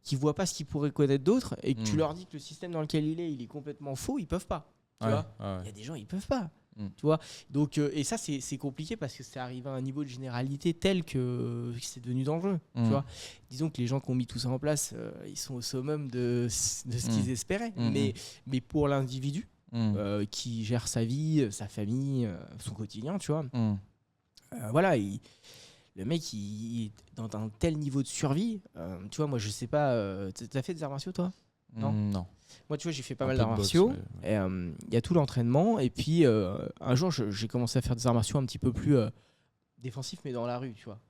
qu'ils voient pas ce qu'ils pourraient connaître d'autres, et que tu leur dis que le système dans lequel il est complètement faux, ils peuvent pas. Tu vois, y a des gens, ils peuvent pas. Tu vois, donc et ça c'est compliqué parce que c'est arrivé à un niveau de généralité tel que c'est devenu dangereux. Tu vois, disons que les gens qui ont mis tout ça en place, ils sont au summum de ce qu'ils espéraient. Mais pour l'individu qui gère sa vie, sa famille, son quotidien, tu vois, voilà, le mec il est dans un tel niveau de survie. Tu vois, moi je sais pas, t'as fait des arts martiaux toi? Non. Moi, tu vois, j'ai fait pas mal d'arts martiaux. Il y a tout l'entraînement. Et puis, un jour, j'ai commencé à faire des arts martiaux un petit peu plus défensifs, mais dans la rue, tu vois.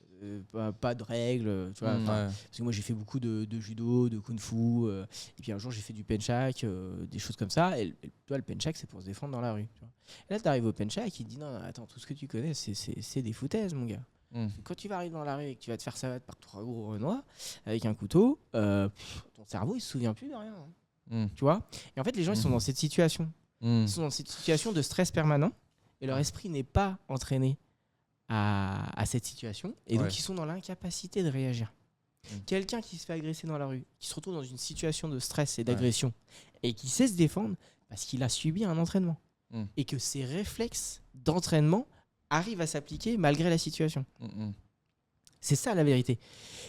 Pas de règles, tu vois. Parce que moi, j'ai fait beaucoup de judo, de kung-fu. Et puis, un jour, j'ai fait du penchak, des choses comme ça. Et tu vois, le penchak, c'est pour se défendre dans la rue. Tu vois. Et là, tu arrives au penchak, il te dit non, attends, tout ce que tu connais, c'est des foutaises, mon gars. Quand tu vas arriver dans la rue et que tu vas te faire savate par 3 gros renois avec un couteau, ton cerveau, il se souvient plus de rien. Tu vois, et en fait les gens ils sont dans cette situation ils sont dans cette situation de stress permanent et leur esprit n'est pas entraîné à cette situation et donc ils sont dans l'incapacité de réagir. Quelqu'un qui se fait agresser dans la rue, qui se retrouve dans une situation de stress et d'agression et qui sait se défendre parce qu'il a subi un entraînement et que ses réflexes d'entraînement arrivent à s'appliquer malgré la situation. C'est ça la vérité.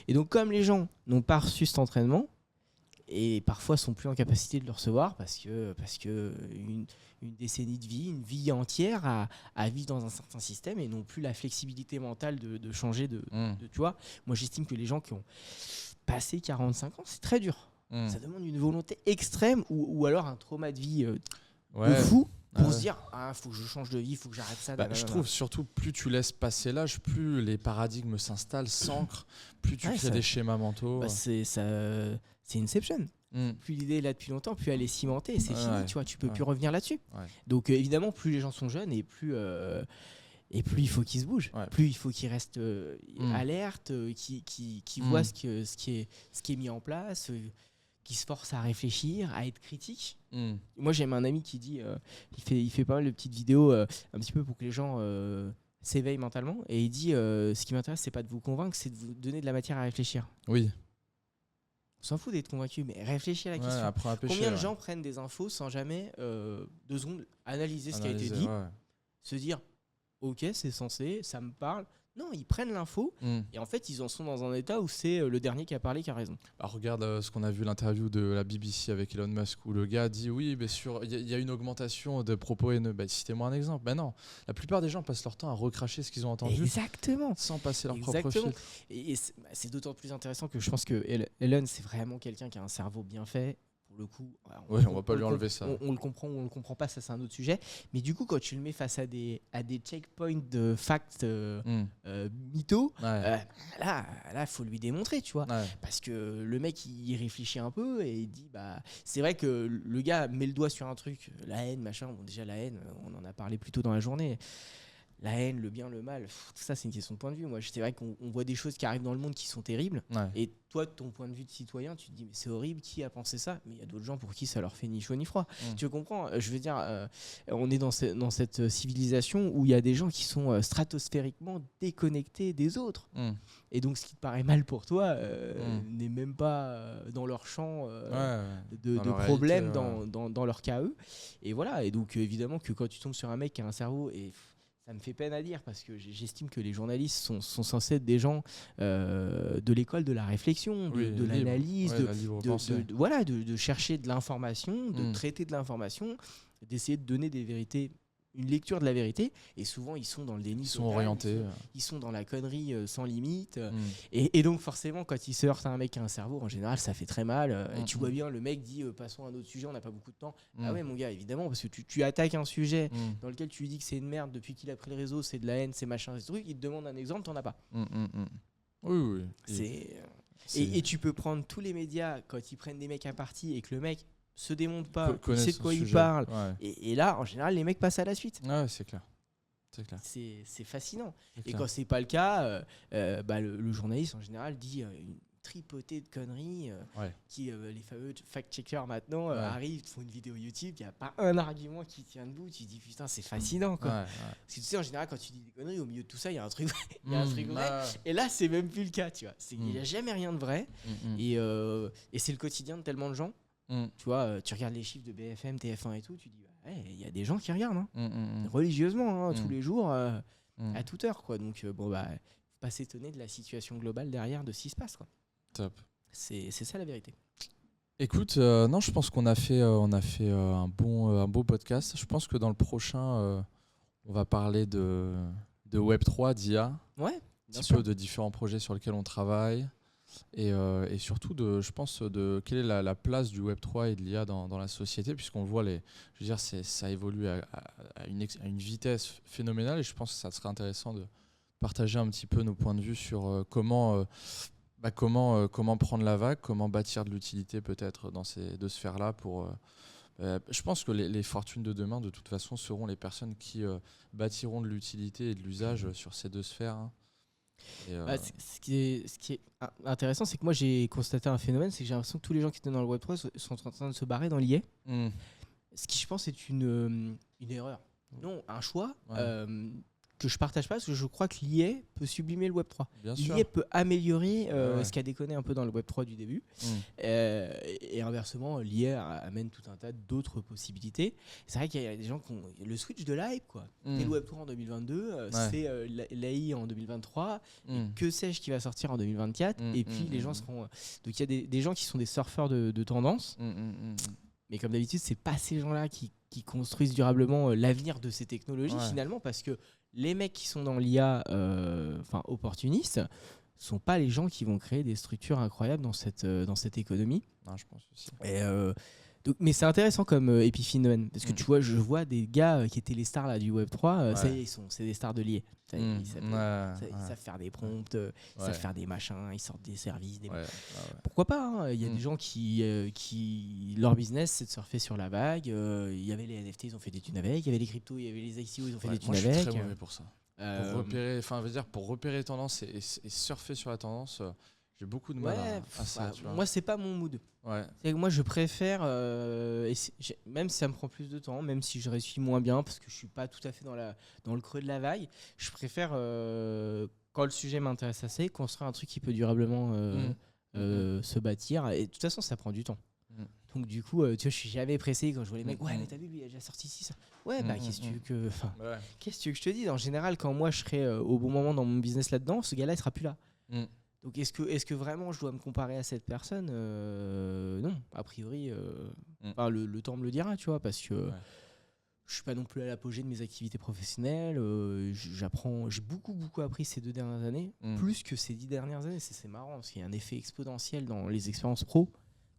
Et donc comme les gens n'ont pas reçu cet entraînement et parfois sont plus en capacité de le recevoir parce que une décennie de vie, une vie entière à vivre dans un certain système et n'ont plus la flexibilité mentale de changer tu vois. Moi j'estime que les gens qui ont passé 45 ans, c'est très dur. Ça demande une volonté extrême ou alors un trauma de vie de fou pour se dire faut que je change de vie, il faut que j'arrête ça. Je trouve surtout plus tu laisses passer l'âge, plus les paradigmes s'installent, s'ancrent, plus tu crées des schémas mentaux. C'est Inception. Plus l'idée est là depuis longtemps, plus elle est cimentée, c'est fini, tu vois, tu peux plus revenir là-dessus. Donc évidemment, plus les gens sont jeunes et plus il faut qu'ils se bougent, plus il faut qu'ils restent alertes, qu'ils voient ce qui est mis en place, qui se forcent à réfléchir, à être critiques. Moi, j'ai un ami qui dit, il fait pas mal de petites vidéos un petit peu pour que les gens s'éveillent mentalement, et il dit ce qui m'intéresse, c'est pas de vous convaincre, c'est de vous donner de la matière à réfléchir. Oui. On s'en fout d'être convaincu, mais réfléchis à la question. Combien de gens prennent des infos sans jamais 2 secondes analyser ce qui a été dit, se dire ok, c'est censé, ça me parle. Non, ils prennent l'info et en fait, ils en sont dans un état où c'est le dernier qui a parlé qui a raison. Alors, regarde ce qu'on a vu, l'interview de la BBC avec Elon Musk où le gars dit oui, mais il y a une augmentation de propos haineux. Citez-moi un exemple. Non, la plupart des gens passent leur temps à recracher ce qu'ils ont entendu. Exactement. Sans passer leur propre filtre. Et c'est d'autant plus intéressant que je pense que Elon, c'est vraiment quelqu'un qui a un cerveau bien fait. Pour le coup, on va pas lui enlever ça. On le comprend ou on le comprend pas, ça c'est un autre sujet. Mais du coup, quand tu le mets face à des checkpoints de facts mythos, là, faut lui démontrer, tu vois. Parce que le mec, il réfléchit un peu et il dit, c'est vrai que le gars met le doigt sur un truc, la haine, machin. Bon, déjà la haine, on en a parlé plus tôt dans la journée. La haine, le bien, le mal, tout ça c'est une question de point de vue. Moi, c'est vrai qu'on voit des choses qui arrivent dans le monde qui sont terribles. Et toi, de ton point de vue de citoyen, tu te dis mais c'est horrible, qui a pensé ça? Mais il y a d'autres gens pour qui ça leur fait ni chaud ni froid. Tu comprends? Je veux dire, on est dans cette civilisation où il y a des gens qui sont stratosphériquement déconnectés des autres. Et donc, ce qui te paraît mal pour toi n'est même pas dans leur champ de problème, dans leur cas eux. Et voilà. Et donc, évidemment que quand tu tombes sur un mec qui a un cerveau et ça me fait peine à dire parce que j'estime que les journalistes sont censés être des gens de l'école de la réflexion, de l'analyse, de chercher de l'information, de traiter de l'information, d'essayer de donner des vérités, une lecture de la vérité. Et souvent, ils sont dans le déni. Ils sont orientés. Ils sont dans la connerie sans limite. Et donc, forcément, quand ils se heurtent à un mec qui a un cerveau, en général, ça fait très mal. Et tu vois bien, le mec dit passons à un autre sujet, on n'a pas beaucoup de temps. Ah ouais, mon gars, évidemment, parce que tu attaques un sujet dans lequel tu lui dis que c'est une merde depuis qu'il a pris le réseau, c'est de la haine, c'est machin, c'est truc. Il te demande un exemple, t'en as pas. Oui. Et tu peux prendre tous les médias quand ils prennent des mecs à partie et que le mec se démonte pas, il sait de quoi il parle. Et là, en général, les mecs passent à la suite. Ouais, c'est clair. C'est fascinant. Et quand c'est pas le cas, le journaliste en général dit une tripotée de conneries qui les fameux fact-checkers maintenant arrivent, font une vidéo YouTube, il n'y a pas un argument qui tient debout, tu te dis putain c'est fascinant quoi. Parce que tu sais en général quand tu dis des conneries au milieu de tout ça il y a un truc vrai et là c'est même plus le cas, tu vois. Il n'y a jamais rien de vrai et c'est le quotidien de tellement de gens. Tu vois, tu regardes les chiffres de BFM, TF1 et tout, tu dis il y a des gens qui regardent religieusement tous les jours, à toute heure, quoi. Donc faut pas s'étonner de la situation globale derrière de ce qui se passe, quoi. Top. C'est ça la vérité. Écoute, non, je pense qu'on a fait un beau podcast. Je pense que dans le prochain, on va parler de Web3, d'IA, Ouais, un petit peu de différents projets sur lesquels on travaille et surtout je pense de quelle est la place du Web3 et de l'IA dans la société, puisqu'on voit je veux dire, ça évolue à une vitesse phénoménale, et je pense que ça serait intéressant de partager un petit peu nos points de vue sur comment prendre la vague, comment bâtir de l'utilité peut-être dans ces deux sphères-là pour... je pense que les fortunes de demain, de toute façon, seront les personnes qui bâtiront de l'utilité et de l'usage sur ces deux sphères. Ce qui est intéressant, c'est que moi, j'ai constaté un phénomène, c'est que j'ai l'impression que tous les gens qui étaient dans le Web3 sont en train de se barrer dans l'IA. Ce qui, je pense, est une erreur. Non, un choix que je partage pas, parce que je crois que l'IA peut sublimer le Web3. L'IA peut améliorer ce qui a déconné un peu dans le Web3 du début. Et inversement, l'IA amène tout un tas d'autres possibilités. C'est vrai qu'il y a des gens qui ont le switch de l'hype, quoi. C'est le Web3 en 2022, c'est l'AI en 2023, et que sais-je qui va sortir en 2024. Et puis les gens seront... Donc il y a des gens qui sont des surfeurs de tendance. Mais comme d'habitude, c'est pas ces gens-là qui construisent durablement l'avenir de ces technologies, finalement, parce que les mecs qui sont dans l'IA opportunistes sont pas les gens qui vont créer des structures incroyables dans cette économie. Non, je pense aussi. Mais c'est intéressant comme épiphénomène, parce que tu vois, je vois des gars qui étaient les stars là, du Web3, ça y est, c'est des stars de l'IA. Ils savent faire des prompts, ils savent faire des machins, ils sortent des services. Pourquoi pas, il y a des gens qui leur business, c'est de surfer sur la vague. Il y avait les NFT, ils ont fait des thunes avec. Il y avait les cryptos, il y avait les ICO, ils ont fait des thunes avec. Moi, je suis très mauvais pour ça. Pour repérer les tendances et surfer sur la tendance, j'ai beaucoup de mal à ça. Tu vois. Moi, c'est pas mon mood. Moi, je préfère, même si ça me prend plus de temps, même si je réussis moins bien, parce que je suis pas tout à fait dans le creux de la vague, je préfère, quand le sujet m'intéresse assez, construire un truc qui peut durablement se bâtir. Et de toute façon, ça prend du temps. Donc du coup, tu vois, je suis jamais pressé quand je vois les mecs. Ouais, mais t'as vu, lui, il a déjà sorti ici, ça. Ouais, qu'est-ce que tu veux que... Qu'est-ce que tu veux que je te dise ? En général, quand moi, je serai au bon moment dans mon business là-dedans, ce gars-là, il sera plus là. Donc est-ce que vraiment je dois me comparer à cette personne ? Non, a priori, le temps me le dira, tu vois, parce que je suis pas non plus à l'apogée de mes activités professionnelles. J'ai beaucoup appris ces 2 dernières années, plus que ces 10 dernières années. C'est marrant, parce qu'il y a un effet exponentiel dans les expériences pro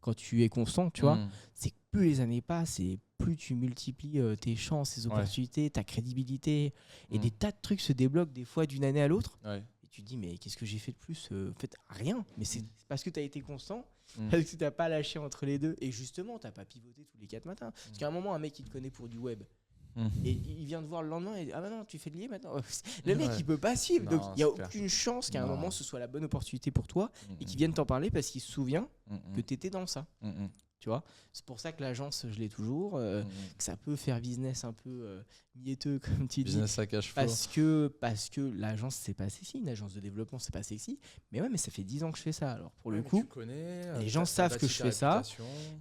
quand tu es constant, tu vois. C'est que plus les années passent et plus tu multiplies tes chances, tes opportunités, ta crédibilité, et des tas de trucs se débloquent des fois d'une année à l'autre. Tu te dis, mais qu'est-ce que j'ai fait de plus ? En fait, rien. Mais c'est parce que tu as été constant, parce que tu n'as pas lâché entre les deux. Et justement, tu n'as pas pivoté tous les 4 matins. Parce qu'à un moment, un mec, il te connaît pour du web. Et il vient te voir le lendemain et dit, ah bah non, tu fais de l'IA maintenant. Le mec, il peut pas suivre. Donc, il n'y a aucune chance qu'à un moment, ce soit la bonne opportunité pour toi et qu'il vienne t'en parler parce qu'il se souvient que tu étais dans ça. Tu vois, c'est pour ça que l'agence, je l'ai toujours, que ça peut faire business un peu mieteux, comme tu dis. Business à cash flow. Parce que l'agence, c'est pas sexy. Une agence de développement, c'est pas sexy. Mais ouais, mais ça fait 10 ans que je fais ça. Alors, pour le coup, tu connais, les gens savent que je fais ça.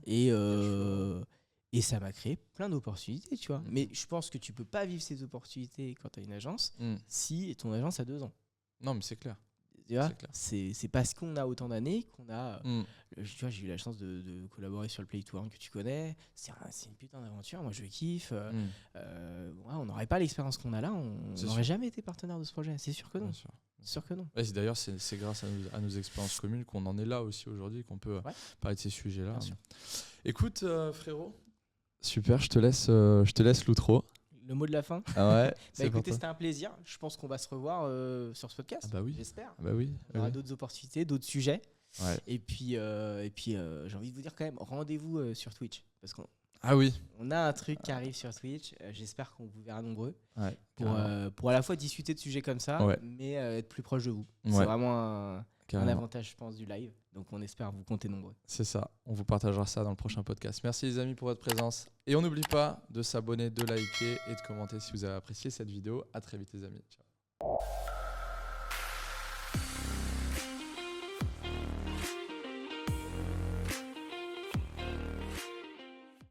Et ça m'a créé plein d'opportunités, tu vois. Mais je pense que tu peux pas vivre ces opportunités quand tu as une agence si ton agence a 2 ans. Non, mais c'est clair. C'est parce qu'on a autant d'années qu'on a... Tu vois, j'ai eu la chance de collaborer sur le Play to Earn que tu connais. C'est une putain d'aventure. Moi, je kiffe. On n'aurait pas l'expérience qu'on a là. On n'aurait jamais été partenaire de ce projet. C'est sûr que non. Sûr que non. D'ailleurs, c'est grâce à nos expériences communes qu'on en est là aussi aujourd'hui, qu'on peut parler de ces sujets-là. Écoute, frérot. Super, je te laisse l'outro. Le mot de la fin. Écoutez, c'était un plaisir. Je pense qu'on va se revoir sur ce podcast. J'espère. Il y aura d'autres opportunités, d'autres sujets. Et puis, j'ai envie de vous dire quand même, rendez-vous sur Twitch. Parce qu'on on a un truc qui arrive sur Twitch. J'espère qu'on vous verra nombreux. Pour à la fois discuter de sujets comme ça, mais être plus proche de vous. C'est vraiment un avantage, je pense, du live. Donc on espère vous compter nombreux. C'est ça, on vous partagera ça dans le prochain podcast. Merci les amis pour votre présence. Et on n'oublie pas de s'abonner, de liker et de commenter si vous avez apprécié cette vidéo. À très vite les amis. Ciao.